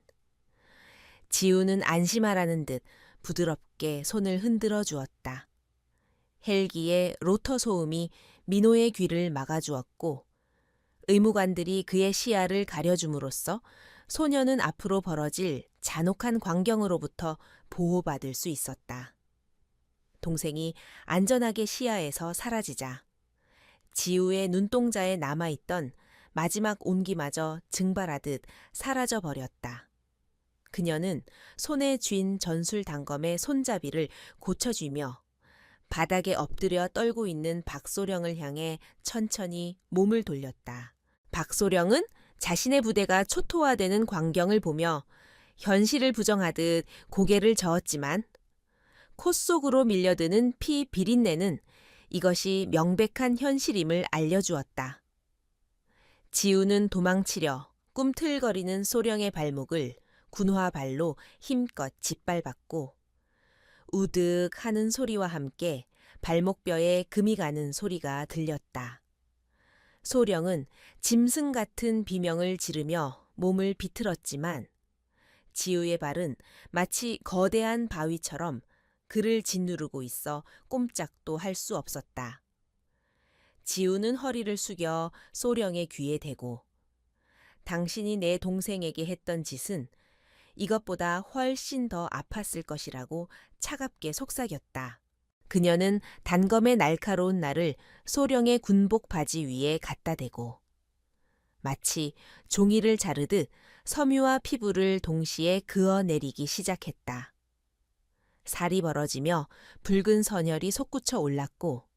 지우는 안심하라는 듯 부드럽게 손을 흔들어 주었다. 헬기의 로터 소음이 민호의 귀를 막아주었고 의무관들이 그의 시야를 가려줌으로써 소녀는 앞으로 벌어질 잔혹한 광경으로부터 보호받을 수 있었다. 동생이 안전하게 시야에서 사라지자 지우의 눈동자에 남아있던 마지막 온기마저 증발하듯 사라져버렸다. 그녀는 손에 쥔 전술 단검의 손잡이를 고쳐쥐며 바닥에 엎드려 떨고 있는 박소령을 향해 천천히 몸을 돌렸다. 박소령은 자신의 부대가 초토화되는 광경을 보며 현실을 부정하듯 고개를 저었지만 콧 속으로 밀려드는 피 비린내는 이것이 명백한 현실임을 알려주었다. 지우는 도망치려 꿈틀거리는 소령의 발목을 군화발로 힘껏 짓밟았고 우득 하는 소리와 함께 발목뼈에 금이 가는 소리가 들렸다. 소령은 짐승 같은 비명을 지르며 몸을 비틀었지만 지우의 발은 마치 거대한 바위처럼 그를 짓누르고 있어 꼼짝도 할 수 없었다. 지우는 허리를 숙여 소령의 귀에 대고 당신이 내 동생에게 했던 짓은 이것보다 훨씬 더 아팠을 것이라고 차갑게 속삭였다. 그녀는 단검의 날카로운 날을 소령의 군복 바지 위에 갖다 대고 마치 종이를 자르듯 섬유와 피부를 동시에 그어내리기 시작했다. 살이 벌어지며 붉은 선혈이 솟구쳐 올랐고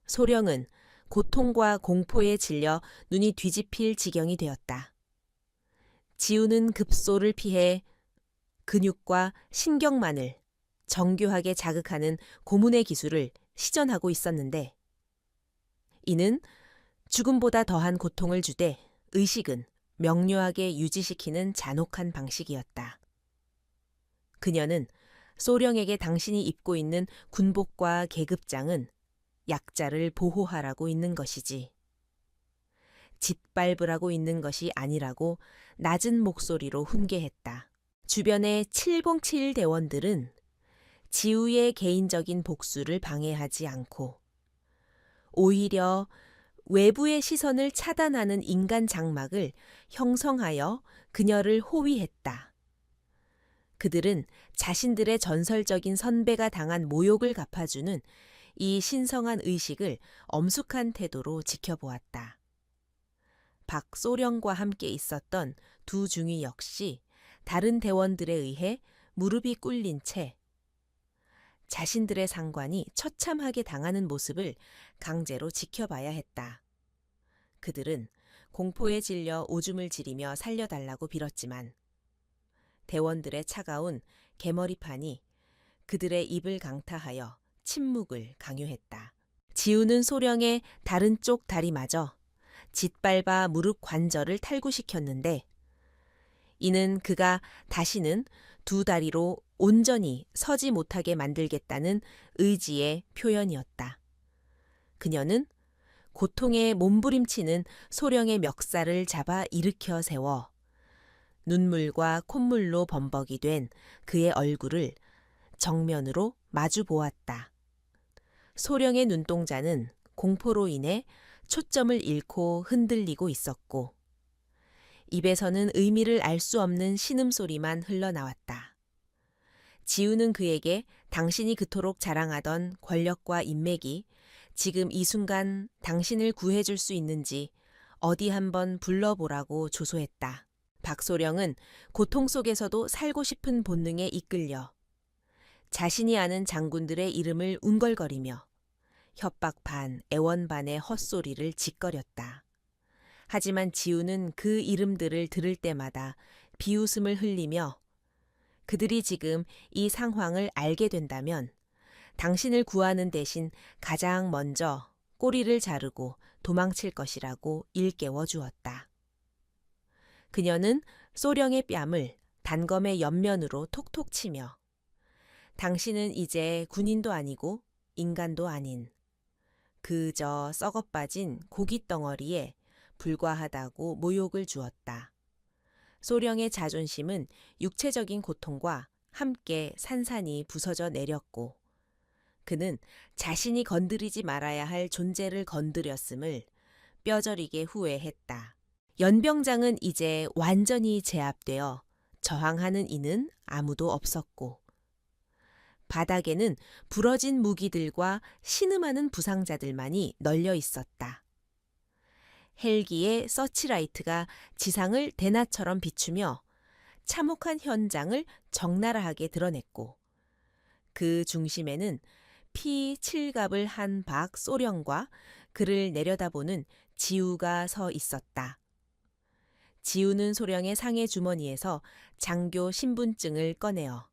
소령은 고통과 공포에 질려 눈이 뒤집힐 지경이 되었다. 지우는 급소를 피해 근육과 신경만을 정교하게 자극하는 고문의 기술을 시전하고 있었는데 이는 죽음보다 더한 고통을 주되 의식은 명료하게 유지시키는 잔혹한 방식이었다. 그녀는 소령에게 당신이 입고 있는 군복과 계급장은 약자를 보호하라고 있는 것이지 짓밟으라고 있는 것이 아니라고 낮은 목소리로 훈계했다. 주변의 707 대원들은 지우의 개인적인 복수를 방해하지 않고 오히려 외부의 시선을 차단하는 인간 장막을 형성하여 그녀를 호위했다. 그들은 자신들의 전설적인 선배가 당한 모욕을 갚아주는 이 신성한 의식을 엄숙한 태도로 지켜보았다. 박소령과 함께 있었던 두 중위 역시 다른 대원들에 의해 무릎이 꿇린 채 자신들의 상관이 처참하게 당하는 모습을 강제로 지켜봐야 했다. 그들은 공포에 질려 오줌을 지리며 살려달라고 빌었지만 대원들의 차가운 개머리판이 그들의 입을 강타하여 침묵을 강요했다. 지우는 소령의 다른 쪽 다리마저 짓밟아 무릎 관절을 탈구시켰는데 이는 그가 다시는 두 다리로 온전히 서지 못하게 만들겠다는 의지의 표현이었다. 그녀는 고통에 몸부림치는 소령의 멱살을 잡아 일으켜 세워 눈물과 콧물로 범벅이 된 그의 얼굴을 정면으로 마주 보았다. 소령의 눈동자는 공포로 인해 초점을 잃고 흔들리고 있었고 입에서는 의미를 알 수 없는 신음소리만 흘러나왔다. 지우는 그에게 당신이 그토록 자랑하던 권력과 인맥이 지금 이 순간 당신을 구해줄 수 있는지 어디 한번 불러보라고 조소했다. 박소령은 고통 속에서도 살고 싶은 본능에 이끌려 자신이 아는 장군들의 이름을 운걸거리며 협박 반, 애원 반의 헛소리를 짓거렸다. 하지만 지우는 그 이름들을 들을 때마다 비웃음을 흘리며 그들이 지금 이 상황을 알게 된다면 당신을 구하는 대신 가장 먼저 꼬리를 자르고 도망칠 것이라고 일깨워 주었다. 그녀는 소령의 뺨을 단검의 옆면으로 톡톡 치며 당신은 이제 군인도 아니고 인간도 아닌 그저 썩어빠진 고깃덩어리에 불과하다고 모욕을 주었다. 소령의 자존심은 육체적인 고통과 함께 산산이 부서져 내렸고 그는 자신이 건드리지 말아야 할 존재를 건드렸음을 뼈저리게 후회했다. 연병장은 이제 완전히 제압되어 저항하는 이는 아무도 없었고 바닥에는 부러진 무기들과 신음하는 부상자들만이 널려 있었다. 헬기의 서치라이트가 지상을 대낮처럼 비추며 참혹한 현장을 적나라하게 드러냈고 그 중심에는 피 칠갑을 한 박 소령과 그를 내려다보는 지우가 서 있었다. 지우는 소령의 상의 주머니에서 장교 신분증을 꺼내어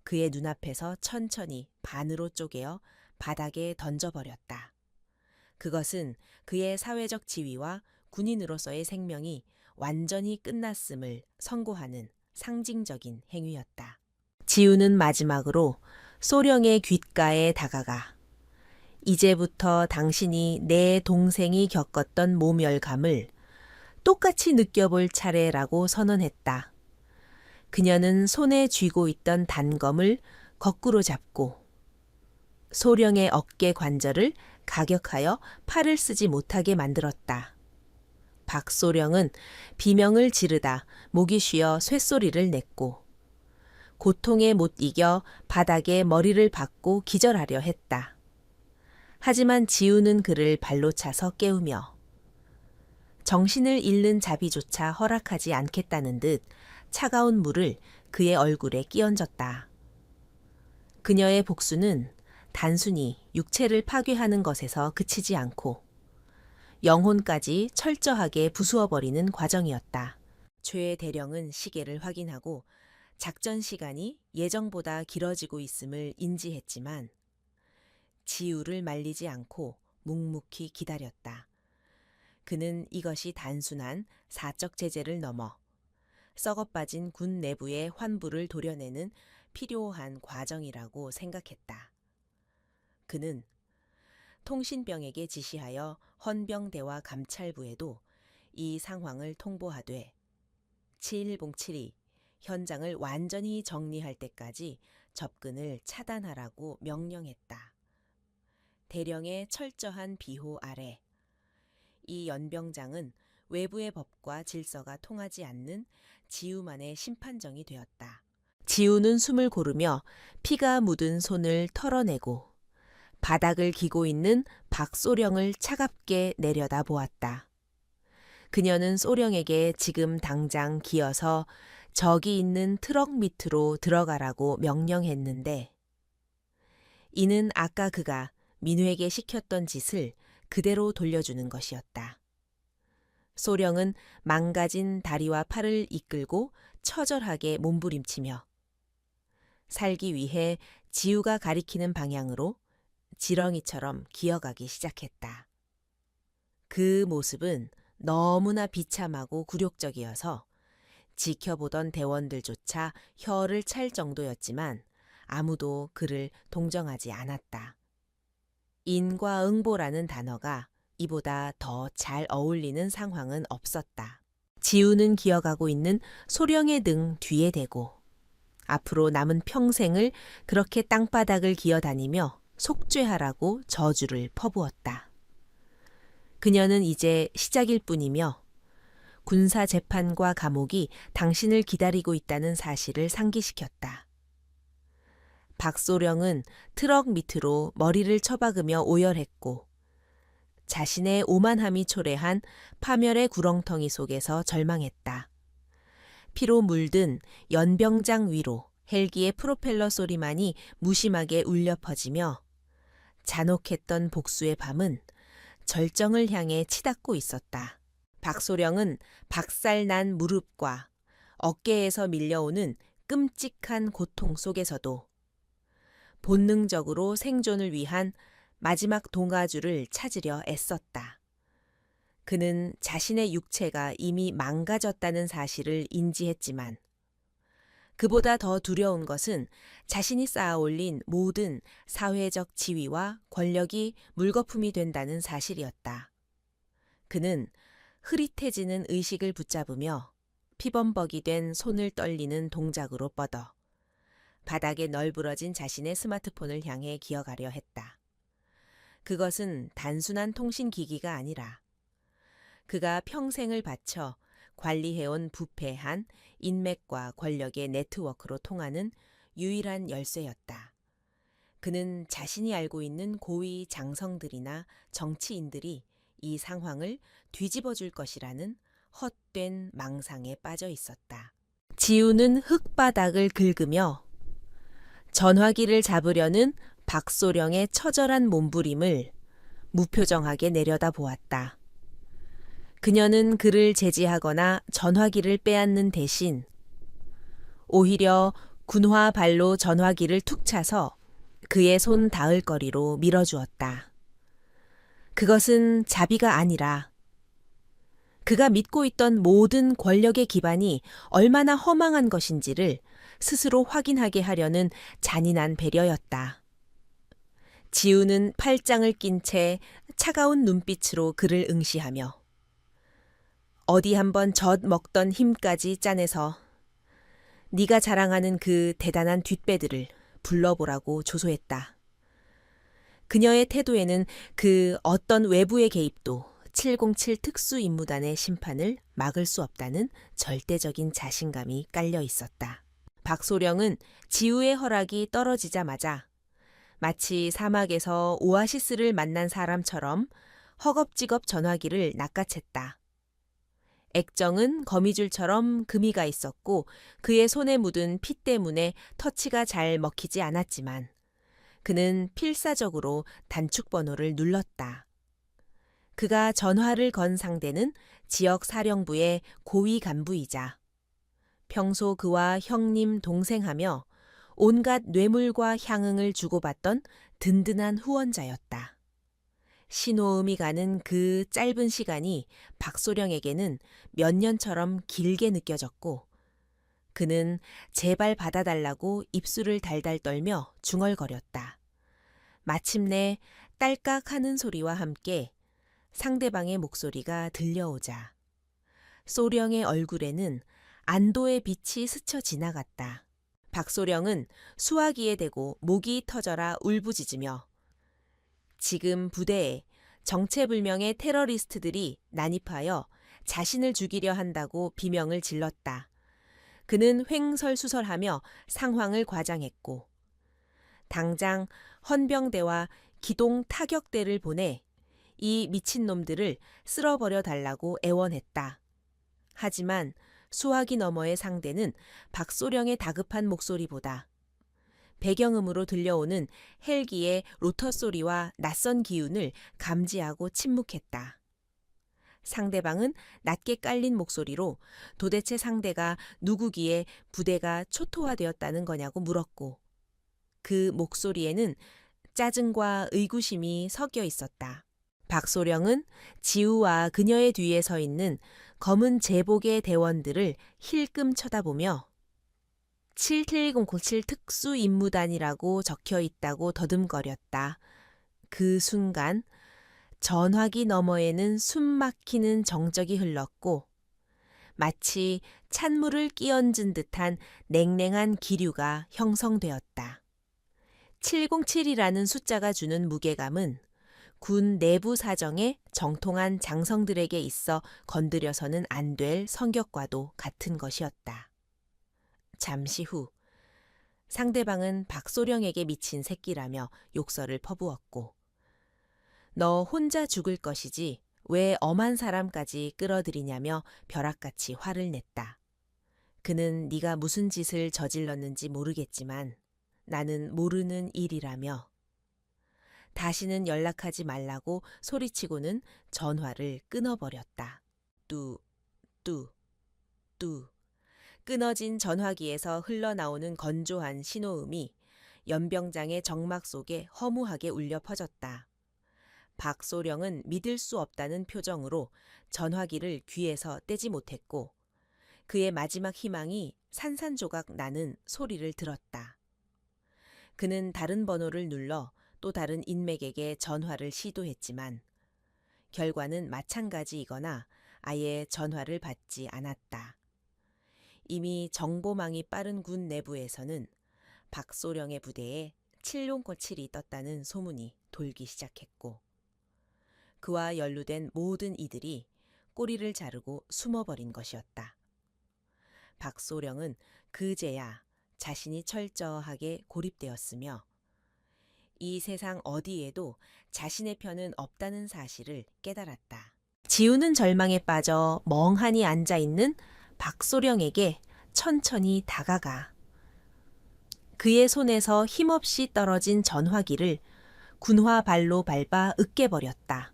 그의 눈앞에서 천천히 반으로 쪼개어 바닥에 던져버렸다. 그것은 그의 사회적 지위와 군인으로서의 생명이 완전히 끝났음을 선고하는 상징적인 행위였다. 지우는 마지막으로 소령의 귓가에 다가가 이제부터 당신이 내 동생이 겪었던 모멸감을 똑같이 느껴볼 차례라고 선언했다. 그녀는 손에 쥐고 있던 단검을 거꾸로 잡고 소령의 어깨 관절을 가격하여 팔을 쓰지 못하게 만들었다. 박소령은 비명을 지르다 목이 쉬어 쇳소리를 냈고 고통에 못 이겨 바닥에 머리를 박고 기절하려 했다. 하지만 지우는 그를 발로 차서 깨우며 정신을 잃는 자비조차 허락하지 않겠다는 듯 차가운 물을 그의 얼굴에 끼얹었다. 그녀의 복수는 단순히 육체를 파괴하는 것에서 그치지 않고 영혼까지 철저하게 부수어버리는 과정이었다. 최 대령은 시계를 확인하고 작전 시간이 예정보다 길어지고 있음을 인지했지만 지우를 말리지 않고 묵묵히 기다렸다. 그는 이것이 단순한 사적 제재를 넘어 썩어빠진 군 내부의 환부를 도려내는 필요한 과정이라고 생각했다. 그는 통신병에게 지시하여 헌병대와 감찰부에도 이 상황을 통보하되 7.10.7이 현장을 완전히 정리할 때까지 접근을 차단하라고 명령했다. 대령의 철저한 비호 아래 이 연병장은 외부의 법과 질서가 통하지 않는 지우만의 심판정이 되었다. 지우는 숨을 고르며 피가 묻은 손을 털어내고 바닥을 기고 있는 박소령을 차갑게 내려다보았다. 그녀는 소령에게 지금 당장 기어서 저기 있는 트럭 밑으로 들어가라고 명령했는데 이는 아까 그가 민우에게 시켰던 짓을 그대로 돌려주는 것이었다. 소령은 망가진 다리와 팔을 이끌고 처절하게 몸부림치며 살기 위해 지우가 가리키는 방향으로 지렁이처럼 기어가기 시작했다. 그 모습은 너무나 비참하고 굴욕적이어서 지켜보던 대원들조차 혀를 찰 정도였지만 아무도 그를 동정하지 않았다. 인과응보라는 단어가 이보다 더 잘 어울리는 상황은 없었다. 지우는 기어가고 있는 소령의 등 뒤에 대고 앞으로 남은 평생을 그렇게 땅바닥을 기어다니며 속죄하라고 저주를 퍼부었다. 그녀는 이제 시작일 뿐이며 군사 재판과 감옥이 당신을 기다리고 있다는 사실을 상기시켰다. 박소령은 트럭 밑으로 머리를 처박으며 오열했고 자신의 오만함이 초래한 파멸의 구렁텅이 속에서 절망했다. 피로 물든 연병장 위로 헬기의 프로펠러 소리만이 무심하게 울려 퍼지며 잔혹했던 복수의 밤은 절정을 향해 치닫고 있었다. 박소령은 박살난 무릎과 어깨에서 밀려오는 끔찍한 고통 속에서도 본능적으로 생존을 위한 마지막 동아줄을 찾으려 애썼다. 그는 자신의 육체가 이미 망가졌다는 사실을 인지했지만 그보다 더 두려운 것은 자신이 쌓아올린 모든 사회적 지위와 권력이 물거품이 된다는 사실이었다. 그는 흐릿해지는 의식을 붙잡으며 피범벅이 된 손을 떨리는 동작으로 뻗어 바닥에 널브러진 자신의 스마트폰을 향해 기어가려 했다. 그것은 단순한 통신기기가 아니라 그가 평생을 바쳐 관리해온 부패한 인맥과 권력의 네트워크로 통하는 유일한 열쇠였다. 그는 자신이 알고 있는 고위 장성들이나 정치인들이 이 상황을 뒤집어줄 것이라는 헛된 망상에 빠져 있었다. 지우는 흙바닥을 긁으며 전화기를 잡으려는 박소령의 처절한 몸부림을 무표정하게 내려다보았다. 그녀는 그를 제지하거나 전화기를 빼앗는 대신 오히려 군화 발로 전화기를 툭 차서 그의 손 닿을 거리로 밀어주었다. 그것은 자비가 아니라 그가 믿고 있던 모든 권력의 기반이 얼마나 허망한 것인지를 스스로 확인하게 하려는 잔인한 배려였다. 지우는 팔짱을 낀 채 차가운 눈빛으로 그를 응시하며 어디 한번 젖 먹던 힘까지 짜내서 네가 자랑하는 그 대단한 뒷배들을 불러보라고 조소했다. 그녀의 태도에는 그 어떤 외부의 개입도 707 특수임무단의 심판을 막을 수 없다는 절대적인 자신감이 깔려 있었다. 박소령은 지우의 허락이 떨어지자마자 마치 사막에서 오아시스를 만난 사람처럼 허겁지겁 전화기를 낚아챘다. 액정은 거미줄처럼 금이가 있었고 그의 손에 묻은 피 때문에 터치가 잘 먹히지 않았지만 그는 필사적으로 단축번호를 눌렀다. 그가 전화를 건 상대는 지역 사령부의 고위 간부이자 평소 그와 형님 동생하며 온갖 뇌물과 향응을 주고받던 든든한 후원자였다. 신호음이 가는 그 짧은 시간이 박소령에게는 몇 년처럼 길게 느껴졌고 그는 제발 받아달라고 입술을 달달 떨며 중얼거렸다. 마침내 딸깍 하는 소리와 함께 상대방의 목소리가 들려오자 소령의 얼굴에는 안도의 빛이 스쳐 지나갔다. 박소령은 수화기에 대고 목이 터져라 울부짖으며 지금 부대에 정체불명의 테러리스트들이 난입하여 자신을 죽이려 한다고 비명을 질렀다. 그는 횡설수설하며 상황을 과장했고 당장 헌병대와 기동 타격대를 보내 이 미친놈들을 쓸어버려 달라고 애원했다. 하지만 수화기 너머의 상대는 박소령의 다급한 목소리보다 배경음으로 들려오는 헬기의 로터 소리와 낯선 기운을 감지하고 침묵했다. 상대방은 낮게 깔린 목소리로 도대체 상대가 누구기에 부대가 초토화되었다는 거냐고 물었고, 그 목소리에는 짜증과 의구심이 섞여 있었다. 박소령은 지우와 그녀의 뒤에 서 있는 검은 제복의 대원들을 힐끔 쳐다보며 71007 특수임무단이라고 적혀 있다고 더듬거렸다. 그 순간 전화기 너머에는 숨막히는 정적이 흘렀고 마치 찬물을 끼얹은 듯한 냉랭한 기류가 형성되었다. 707이라는 숫자가 주는 무게감은 군 내부 사정에 정통한 장성들에게 있어 건드려서는 안 될 성격과도 같은 것이었다. 잠시 후 상대방은 박소령에게 미친 새끼라며 욕설을 퍼부었고, 너 혼자 죽을 것이지 왜 엄한 사람까지 끌어들이냐며 벼락같이 화를 냈다. 그는 네가 무슨 짓을 저질렀는지 모르겠지만 나는 모르는 일이라며 다시는 연락하지 말라고 소리치고는 전화를 끊어버렸다. 뚜, 뚜, 뚜. 끊어진 전화기에서 흘러나오는 건조한 신호음이 연병장의 정막 속에 허무하게 울려 퍼졌다. 박소령은 믿을 수 없다는 표정으로 전화기를 귀에서 떼지 못했고 그의 마지막 희망이 산산조각 나는 소리를 들었다. 그는 다른 번호를 눌러 또 다른 인맥에게 전화를 시도했지만 결과는 마찬가지이거나 아예 전화를 받지 않았다. 이미 정보망이 빠른 군 내부에서는 박소령의 부대에 7용거칠이 떴다는 소문이 돌기 시작했고 그와 연루된 모든 이들이 꼬리를 자르고 숨어버린 것이었다. 박소령은 그제야 자신이 철저하게 고립되었으며 이 세상 어디에도 자신의 편은 없다는 사실을 깨달았다. 지우는 절망에 빠져 멍하니 앉아있는 박소령에게 천천히 다가가 그의 손에서 힘없이 떨어진 전화기를 군화 발로 밟아 으깨버렸다.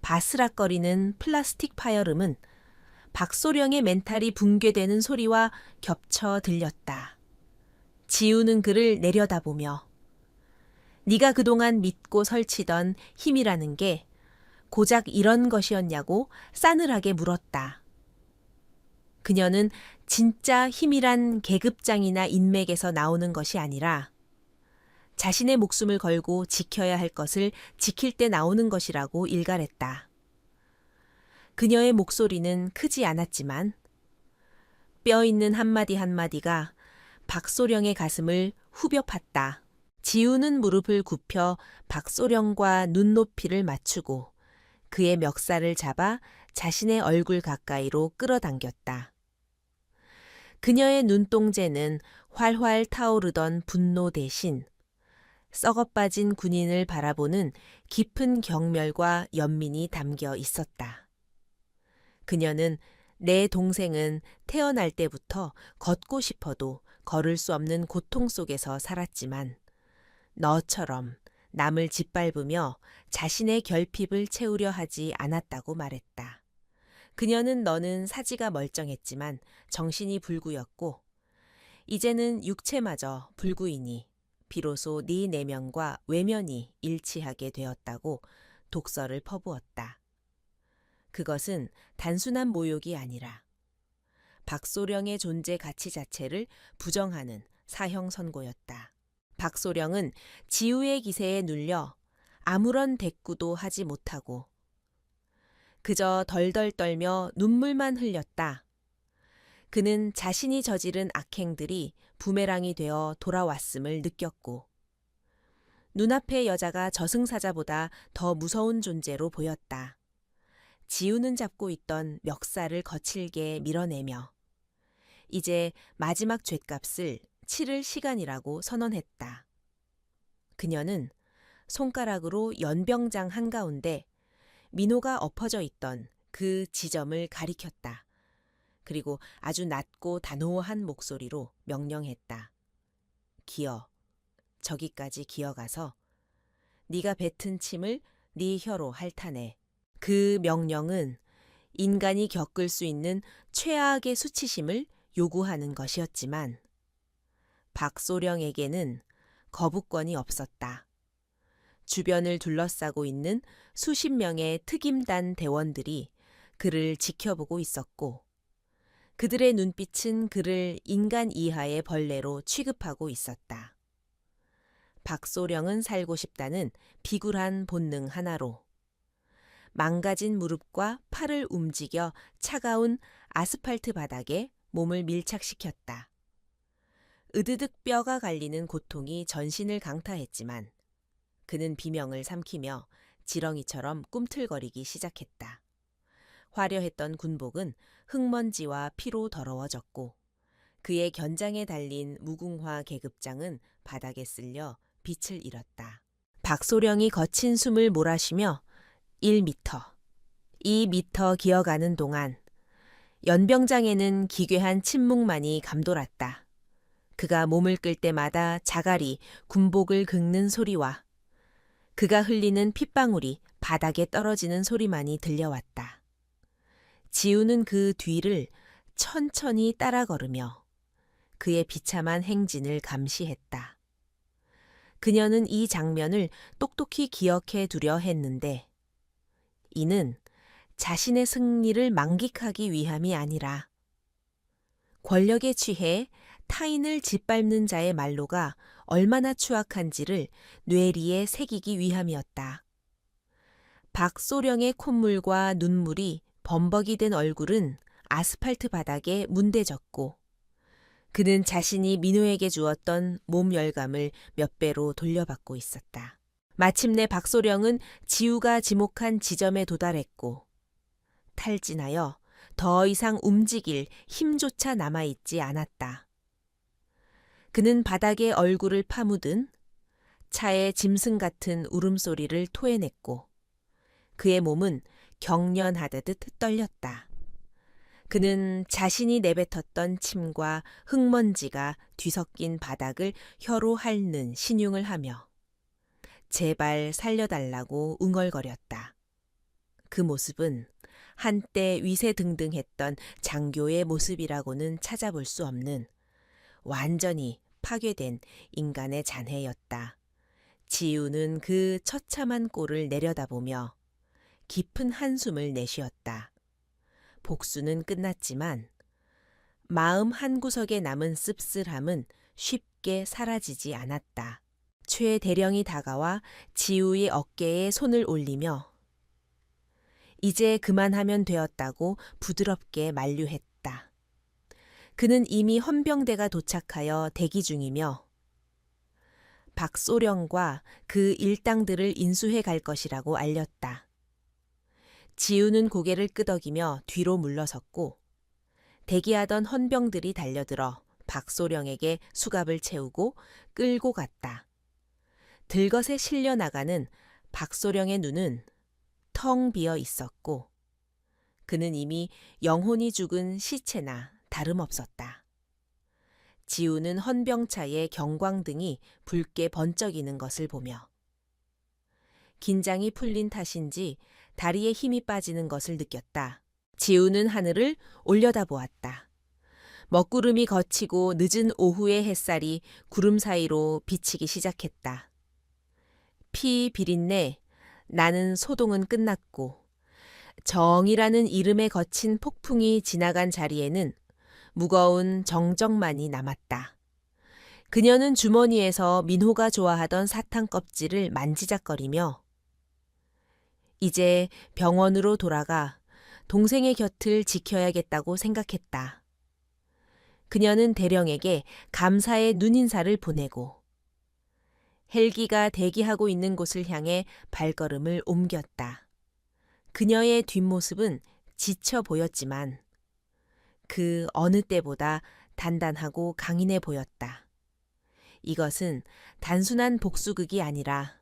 바스락거리는 플라스틱 파열음은 박소령의 멘탈이 붕괴되는 소리와 겹쳐 들렸다. 지우는 그를 내려다보며 네가 그동안 믿고 설치던 힘이라는 게 고작 이런 것이었냐고 싸늘하게 물었다. 그녀는 진짜 힘이란 계급장이나 인맥에서 나오는 것이 아니라 자신의 목숨을 걸고 지켜야 할 것을 지킬 때 나오는 것이라고 일갈했다. 그녀의 목소리는 크지 않았지만 뼈 있는 한마디 한마디가 박소령의 가슴을 후벼 팠다. 지우는 무릎을 굽혀 박소령과 눈높이를 맞추고 그의 멱살을 잡아 자신의 얼굴 가까이로 끌어당겼다. 그녀의 눈동자는 활활 타오르던 분노 대신 썩어빠진 군인을 바라보는 깊은 경멸과 연민이 담겨 있었다. 그녀는 내 동생은 태어날 때부터 걷고 싶어도 걸을 수 없는 고통 속에서 살았지만 너처럼 남을 짓밟으며 자신의 결핍을 채우려 하지 않았다고 말했다. 그녀는 너는 사지가 멀쩡했지만 정신이 불구였고 이제는 육체마저 불구이니 비로소 네 내면과 외면이 일치하게 되었다고 독설을 퍼부었다. 그것은 단순한 모욕이 아니라 박소령의 존재 가치 자체를 부정하는 사형 선고였다. 박소령은 지우의 기세에 눌려 아무런 대꾸도 하지 못하고 그저 덜덜 떨며 눈물만 흘렸다. 그는 자신이 저지른 악행들이 부메랑이 되어 돌아왔음을 느꼈고 눈앞의 여자가 저승사자보다 더 무서운 존재로 보였다. 지우는 잡고 있던 멱살을 거칠게 밀어내며 이제 마지막 죗값을 치를 시간이라고 선언했다. 그녀는 손가락으로 연병장 한가운데 민호가 엎어져 있던 그 지점을 가리켰다. 그리고 아주 낮고 단호한 목소리로 명령했다. 기어, 저기까지 기어가서 네가 뱉은 침을 네 혀로 핥아내. 그 명령은 인간이 겪을 수 있는 최악의 수치심을 요구하는 것이었지만 박소령에게는 거부권이 없었다. 주변을 둘러싸고 있는 수십 명의 특임단 대원들이 그를 지켜보고 있었고 그들의 눈빛은 그를 인간 이하의 벌레로 취급하고 있었다. 박소령은 살고 싶다는 비굴한 본능 하나로 망가진 무릎과 팔을 움직여 차가운 아스팔트 바닥에 몸을 밀착시켰다. 으드득 뼈가 갈리는 고통이 전신을 강타했지만 그는 비명을 삼키며 지렁이처럼 꿈틀거리기 시작했다. 화려했던 군복은 흙먼지와 피로 더러워졌고 그의 견장에 달린 무궁화 계급장은 바닥에 쓸려 빛을 잃었다. 박소령이 거친 숨을 몰아쉬며 1미터, 2미터 기어가는 동안 연병장에는 기괴한 침묵만이 감돌았다. 그가 몸을 끌 때마다 자갈이 군복을 긁는 소리와 그가 흘리는 핏방울이 바닥에 떨어지는 소리만이 들려왔다. 지우는 그 뒤를 천천히 따라 걸으며 그의 비참한 행진을 감시했다. 그녀는 이 장면을 똑똑히 기억해 두려 했는데 이는 자신의 승리를 만끽하기 위함이 아니라 권력에 취해 타인을 짓밟는 자의 말로가 얼마나 추악한지를 뇌리에 새기기 위함이었다. 박소령의 콧물과 눈물이 범벅이 된 얼굴은 아스팔트 바닥에 문대졌고 그는 자신이 민호에게 주었던 몸 열감을 몇 배로 돌려받고 있었다. 마침내 박소령은 지우가 지목한 지점에 도달했고 탈진하여 더 이상 움직일 힘조차 남아있지 않았다. 그는 바닥에 얼굴을 파묻은 차의 짐승 같은 울음소리를 토해냈고 그의 몸은 경련하듯 떨렸다. 그는 자신이 내뱉었던 침과 흙먼지가 뒤섞인 바닥을 혀로 핥는 신용을 하며 제발 살려달라고 웅얼거렸다. 그 모습은 한때 위세등등했던 장교의 모습이라고는 찾아볼 수 없는 완전히 파괴된 인간의 잔해였다. 지우는 그 처참한 꼴을 내려다보며 깊은 한숨을 내쉬었다. 복수는 끝났지만 마음 한구석에 남은 씁쓸함은 쉽게 사라지지 않았다. 최 대령이 다가와 지우의 어깨에 손을 올리며 이제 그만하면 되었다고 부드럽게 만류했다. 그는 이미 헌병대가 도착하여 대기 중이며 박소령과 그 일당들을 인수해 갈 것이라고 알렸다. 지우는 고개를 끄덕이며 뒤로 물러섰고 대기하던 헌병들이 달려들어 박소령에게 수갑을 채우고 끌고 갔다. 들것에 실려 나가는 박소령의 눈은 텅 비어 있었고 그는 이미 영혼이 죽은 시체나 다름없었다. 지우는 헌병차의 경광등이 붉게 번쩍이는 것을 보며 긴장이 풀린 탓인지 다리에 힘이 빠지는 것을 느꼈다. 지우는 하늘을 올려다보았다. 먹구름이 걷히고 늦은 오후의 햇살이 구름 사이로 비치기 시작했다. 피 비린내 나는 소동은 끝났고 정이라는 이름에 거친 폭풍이 지나간 자리에는 무거운 정적만이 남았다. 그녀는 주머니에서 민호가 좋아하던 사탕 껍질을 만지작거리며 이제 병원으로 돌아가 동생의 곁을 지켜야겠다고 생각했다. 그녀는 대령에게 감사의 눈인사를 보내고 헬기가 대기하고 있는 곳을 향해 발걸음을 옮겼다. 그녀의 뒷모습은 지쳐 보였지만 그 어느 때보다 단단하고 강인해 보였다. 이것은 단순한 복수극이 아니라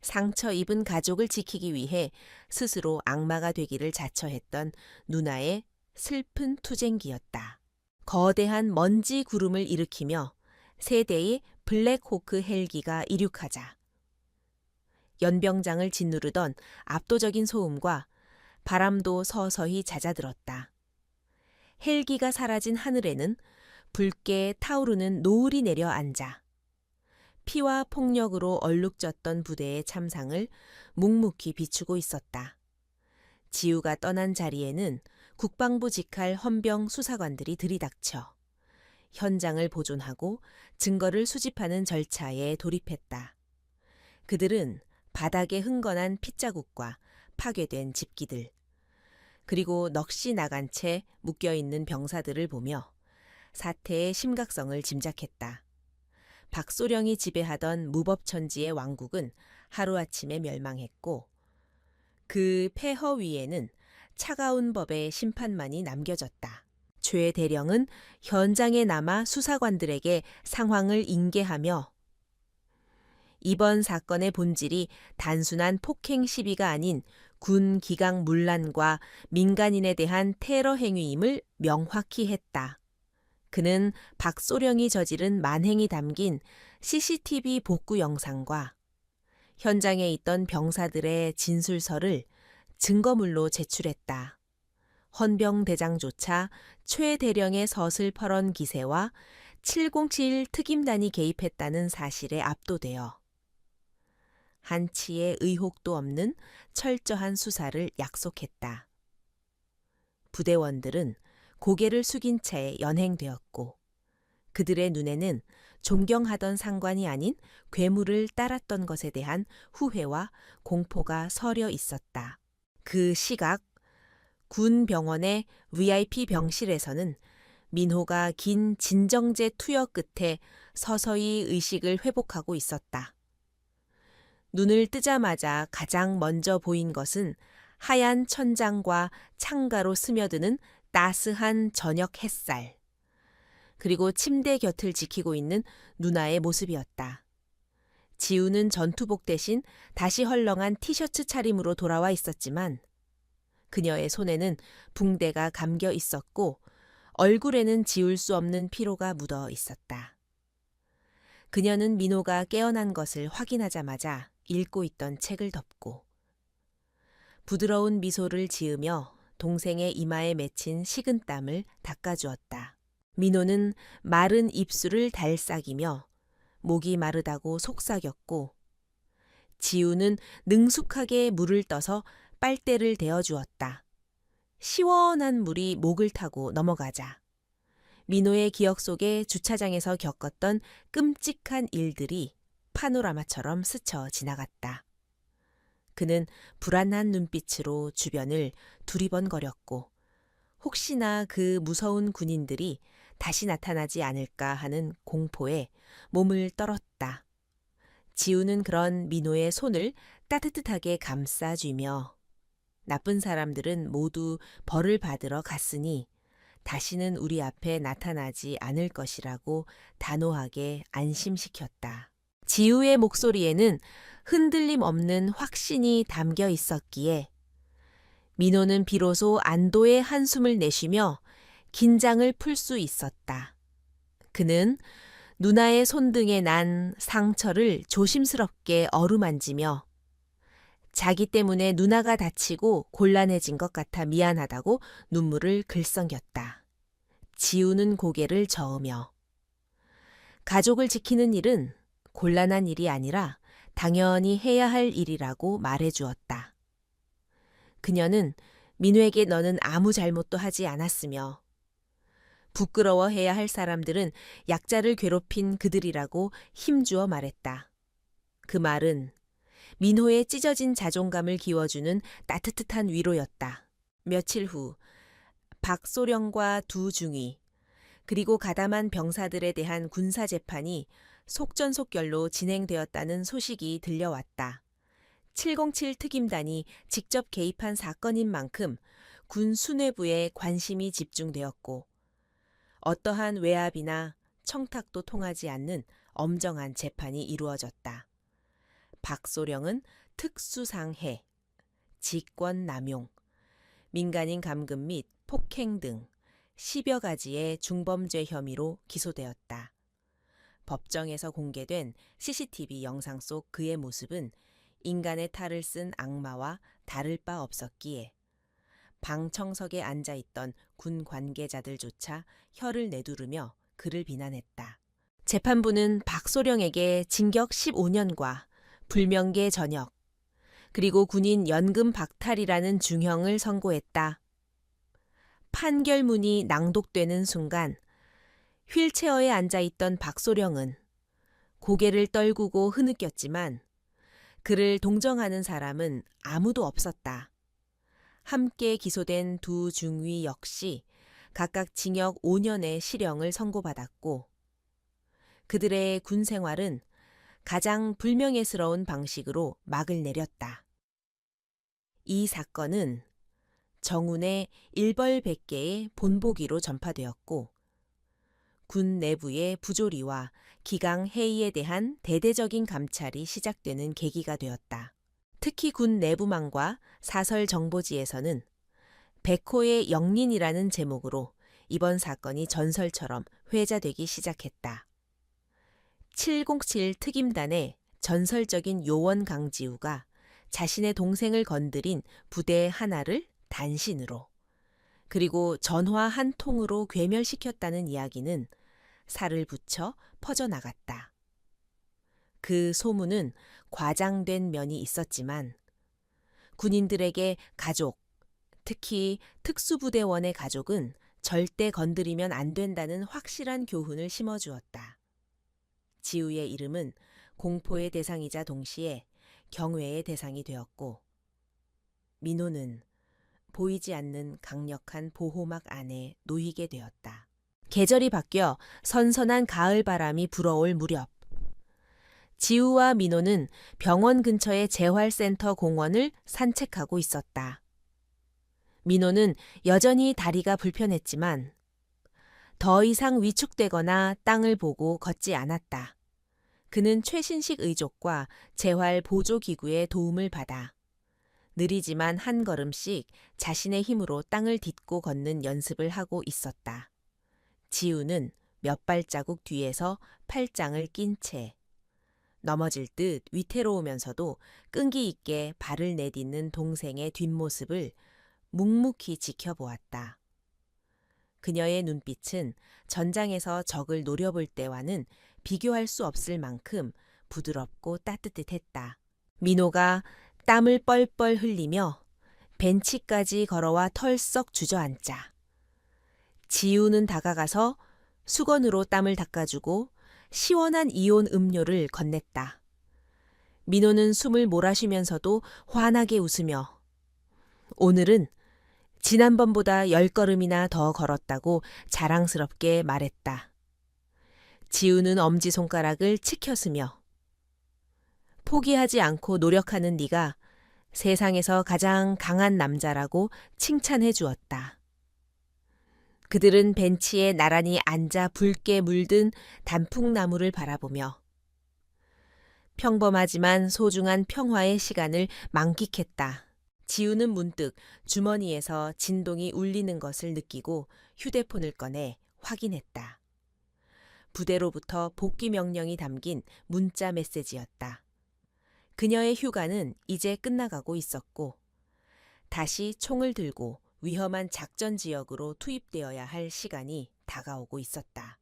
상처 입은 가족을 지키기 위해 스스로 악마가 되기를 자처했던 누나의 슬픈 투쟁기였다. 거대한 먼지 구름을 일으키며 세대의 블랙호크 헬기가 이륙하자 연병장을 짓누르던 압도적인 소음과 바람도 서서히 잦아들었다. 헬기가 사라진 하늘에는 붉게 타오르는 노을이 내려앉아 피와 폭력으로 얼룩졌던 부대의 참상을 묵묵히 비추고 있었다. 지우가 떠난 자리에는 국방부 직할 헌병 수사관들이 들이닥쳐 현장을 보존하고 증거를 수집하는 절차에 돌입했다. 그들은 바닥에 흥건한 핏자국과 파괴된 집기들, 그리고 넋이 나간 채 묶여있는 병사들을 보며 사태의 심각성을 짐작했다. 박소령이 지배하던 무법천지의 왕국은 하루아침에 멸망했고 그 폐허 위에는 차가운 법의 심판만이 남겨졌다. 최 대령은 현장에 남아 수사관들에게 상황을 인계하며 이번 사건의 본질이 단순한 폭행 시비가 아닌 군 기강 문란과 민간인에 대한 테러 행위임을 명확히 했다. 그는 박소령이 저지른 만행이 담긴 CCTV 복구 영상과 현장에 있던 병사들의 진술서를 증거물로 제출했다. 헌병대장조차 최 대령의 서슬퍼런 기세와 707 특임단이 개입했다는 사실에 압도되어 한치의 의혹도 없는 철저한 수사를 약속했다. 부대원들은 고개를 숙인 채 연행되었고 그들의 눈에는 존경하던 상관이 아닌 괴물을 따랐던 것에 대한 후회와 공포가 서려 있었다. 그 시각 군 병원의 VIP 병실에서는 민호가 긴 진정제 투여 끝에 서서히 의식을 회복하고 있었다. 눈을 뜨자마자 가장 먼저 보인 것은 하얀 천장과 창가로 스며드는 따스한 저녁 햇살, 그리고 침대 곁을 지키고 있는 누나의 모습이었다. 지우는 전투복 대신 다시 헐렁한 티셔츠 차림으로 돌아와 있었지만 그녀의 손에는 붕대가 감겨 있었고 얼굴에는 지울 수 없는 피로가 묻어 있었다. 그녀는 민호가 깨어난 것을 확인하자마자 읽고 있던 책을 덮고 부드러운 미소를 지으며 동생의 이마에 맺힌 식은땀을 닦아주었다. 민호는 마른 입술을 달싹이며 목이 마르다고 속삭였고 지우는 능숙하게 물을 떠서 빨대를 대어주었다. 시원한 물이 목을 타고 넘어가자 민호의 기억 속에 주차장에서 겪었던 끔찍한 일들이 파노라마처럼 스쳐 지나갔다. 그는 불안한 눈빛으로 주변을 두리번거렸고 혹시나 그 무서운 군인들이 다시 나타나지 않을까 하는 공포에 몸을 떨었다. 지우는 그런 민호의 손을 따뜻하게 감싸쥐며 나쁜 사람들은 모두 벌을 받으러 갔으니 다시는 우리 앞에 나타나지 않을 것이라고 단호하게 안심시켰다. 지우의 목소리에는 흔들림 없는 확신이 담겨 있었기에 민호는 비로소 안도의 한숨을 내쉬며 긴장을 풀 수 있었다. 그는 누나의 손등에 난 상처를 조심스럽게 어루만지며 자기 때문에 누나가 다치고 곤란해진 것 같아 미안하다고 눈물을 글썽였다. 지우는 고개를 저으며 가족을 지키는 일은 곤란한 일이 아니라 당연히 해야 할 일이라고 말해주었다. 그녀는 민호에게 너는 아무 잘못도 하지 않았으며 부끄러워해야 할 사람들은 약자를 괴롭힌 그들이라고 힘주어 말했다. 그 말은 민호의 찢어진 자존감을 기워주는 따뜻한 위로였다. 며칠 후 박소령과 두 중위 그리고 가담한 병사들에 대한 군사재판이 속전속결로 진행되었다는 소식이 들려왔다. 707 특임단이 직접 개입한 사건인 만큼 군 수뇌부에 관심이 집중되었고 어떠한 외압이나 청탁도 통하지 않는 엄정한 재판이 이루어졌다. 박소령은 특수상해, 직권남용, 민간인 감금 및 폭행 등 10여 가지의 중범죄 혐의로 기소되었다. 법정에서 공개된 CCTV 영상 속 그의 모습은 인간의 탈을 쓴 악마와 다를 바 없었기에 방청석에 앉아있던 군 관계자들조차 혀를 내두르며 그를 비난했다. 재판부는 박소령에게 징역 15년과 불명예 전역, 그리고 군인 연금 박탈이라는 중형을 선고했다. 판결문이 낭독되는 순간 휠체어에 앉아있던 박소령은 고개를 떨구고 흐느꼈지만 그를 동정하는 사람은 아무도 없었다. 함께 기소된 두 중위 역시 각각 징역 5년의 실형을 선고받았고 그들의 군 생활은 가장 불명예스러운 방식으로 막을 내렸다. 이 사건은 정운의 일벌백계의 본보기로 전파되었고 군 내부의 부조리와 기강 해이에 대한 대대적인 감찰이 시작되는 계기가 되었다. 특히 군 내부망과 사설 정보지에서는 백호의 영린이라는 제목으로 이번 사건이 전설처럼 회자되기 시작했다. 707 특임단의 전설적인 요원 강지우가 자신의 동생을 건드린 부대 하나를 단신으로 그리고 전화 한 통으로 괴멸시켰다는 이야기는 살을 붙여 퍼져나갔다. 그 소문은 과장된 면이 있었지만 군인들에게 가족, 특히 특수부대원의 가족은 절대 건드리면 안 된다는 확실한 교훈을 심어주었다. 지우의 이름은 공포의 대상이자 동시에 경외의 대상이 되었고 민호는 보이지 않는 강력한 보호막 안에 놓이게 되었다. 계절이 바뀌어 선선한 가을바람이 불어올 무렵 지우와 민호는 병원 근처의 재활센터 공원을 산책하고 있었다. 민호는 여전히 다리가 불편했지만 더 이상 위축되거나 땅을 보고 걷지 않았다. 그는 최신식 의족과 재활 보조기구의 도움을 받아 느리지만 한 걸음씩 자신의 힘으로 땅을 딛고 걷는 연습을 하고 있었다. 지우는 몇 발자국 뒤에서 팔짱을 낀 채 넘어질 듯 위태로우면서도 끈기 있게 발을 내딛는 동생의 뒷모습을 묵묵히 지켜보았다. 그녀의 눈빛은 전장에서 적을 노려볼 때와는 비교할 수 없을 만큼 부드럽고 따뜻했다. 민호가 땀을 뻘뻘 흘리며 벤치까지 걸어와 털썩 주저앉자 지우는 다가가서 수건으로 땀을 닦아주고 시원한 이온 음료를 건넸다. 민호는 숨을 몰아쉬면서도 환하게 웃으며 오늘은 지난번보다 10걸음이나 더 걸었다고 자랑스럽게 말했다. 지우는 엄지손가락을 치켜쓰며 포기하지 않고 노력하는 네가 세상에서 가장 강한 남자라고 칭찬해 주었다. 그들은 벤치에 나란히 앉아 붉게 물든 단풍나무를 바라보며 평범하지만 소중한 평화의 시간을 만끽했다. 지우는 문득 주머니에서 진동이 울리는 것을 느끼고 휴대폰을 꺼내 확인했다. 부대로부터 복귀 명령이 담긴 문자 메시지였다. 그녀의 휴가는 이제 끝나가고 있었고 다시 총을 들고 위험한 작전 지역으로 투입되어야 할 시간이 다가오고 있었다.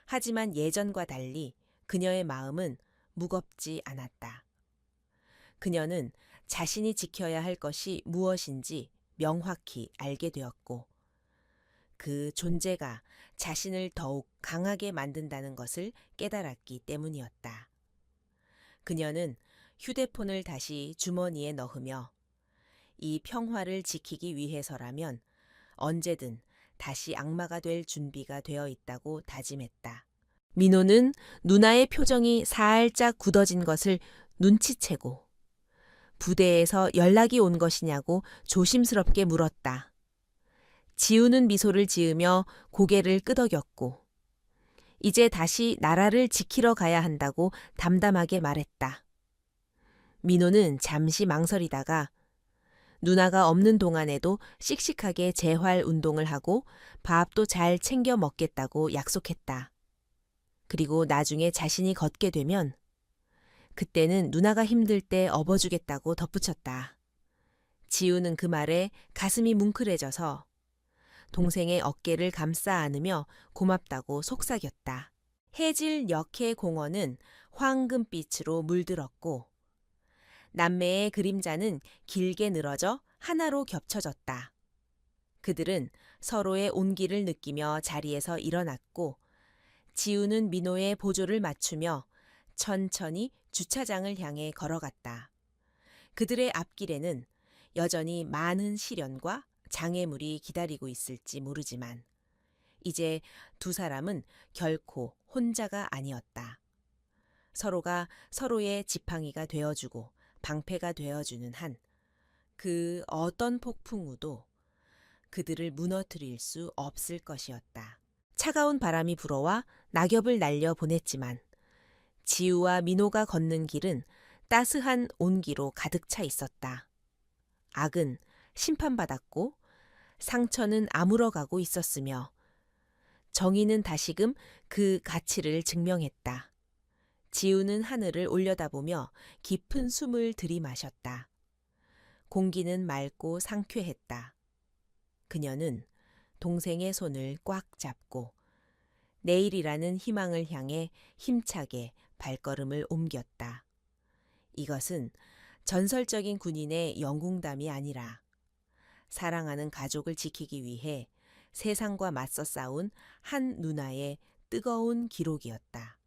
하지만 예전과 달리 그녀의 마음은 무겁지 않았다. 그녀는 자신이 지켜야 할 것이 무엇인지 명확히 알게 되었고 그 존재가 자신을 더욱 강하게 만든다는 것을 깨달았기 때문이었다. 그녀는 휴대폰을 다시 주머니에 넣으며 이 평화를 지키기 위해서라면 언제든 다시 악마가 될 준비가 되어 있다고 다짐했다. 민호는 누나의 표정이 살짝 굳어진 것을 눈치채고 부대에서 연락이 온 것이냐고 조심스럽게 물었다. 지우는 미소를 지으며 고개를 끄덕였고 이제 다시 나라를 지키러 가야 한다고 담담하게 말했다. 민호는 잠시 망설이다가 누나가 없는 동안에도 씩씩하게 재활 운동을 하고 밥도 잘 챙겨 먹겠다고 약속했다. 그리고 나중에 자신이 걷게 되면 그때는 누나가 힘들 때 업어주겠다고 덧붙였다. 지우는 그 말에 가슴이 뭉클해져서 동생의 어깨를 감싸 안으며 고맙다고 속삭였다. 해질 역해 공원은 황금빛으로 물들었고 남매의 그림자는 길게 늘어져 하나로 겹쳐졌다. 그들은 서로의 온기를 느끼며 자리에서 일어났고 지우는 민호의 보조를 맞추며 천천히 주차장을 향해 걸어갔다. 그들의 앞길에는 여전히 많은 시련과 장애물이 기다리고 있을지 모르지만 이제 두 사람은 결코 혼자가 아니었다. 서로가 서로의 지팡이가 되어주고 방패가 되어주는 한 그 어떤 폭풍우도 그들을 무너뜨릴 수 없을 것이었다. 차가운 바람이 불어와 낙엽을 날려 보냈지만 지우와 민호가 걷는 길은 따스한 온기로 가득 차 있었다. 악은 심판받았고 상처는 아물어가고 있었으며 정의는 다시금 그 가치를 증명했다. 지우는 하늘을 올려다보며 깊은 숨을 들이마셨다. 공기는 맑고 상쾌했다. 그녀는 동생의 손을 꽉 잡고 내일이라는 희망을 향해 힘차게 발걸음을 옮겼다. 이것은 전설적인 군인의 영웅담이 아니라 사랑하는 가족을 지키기 위해 세상과 맞서 싸운 한 누나의 뜨거운 기록이었다.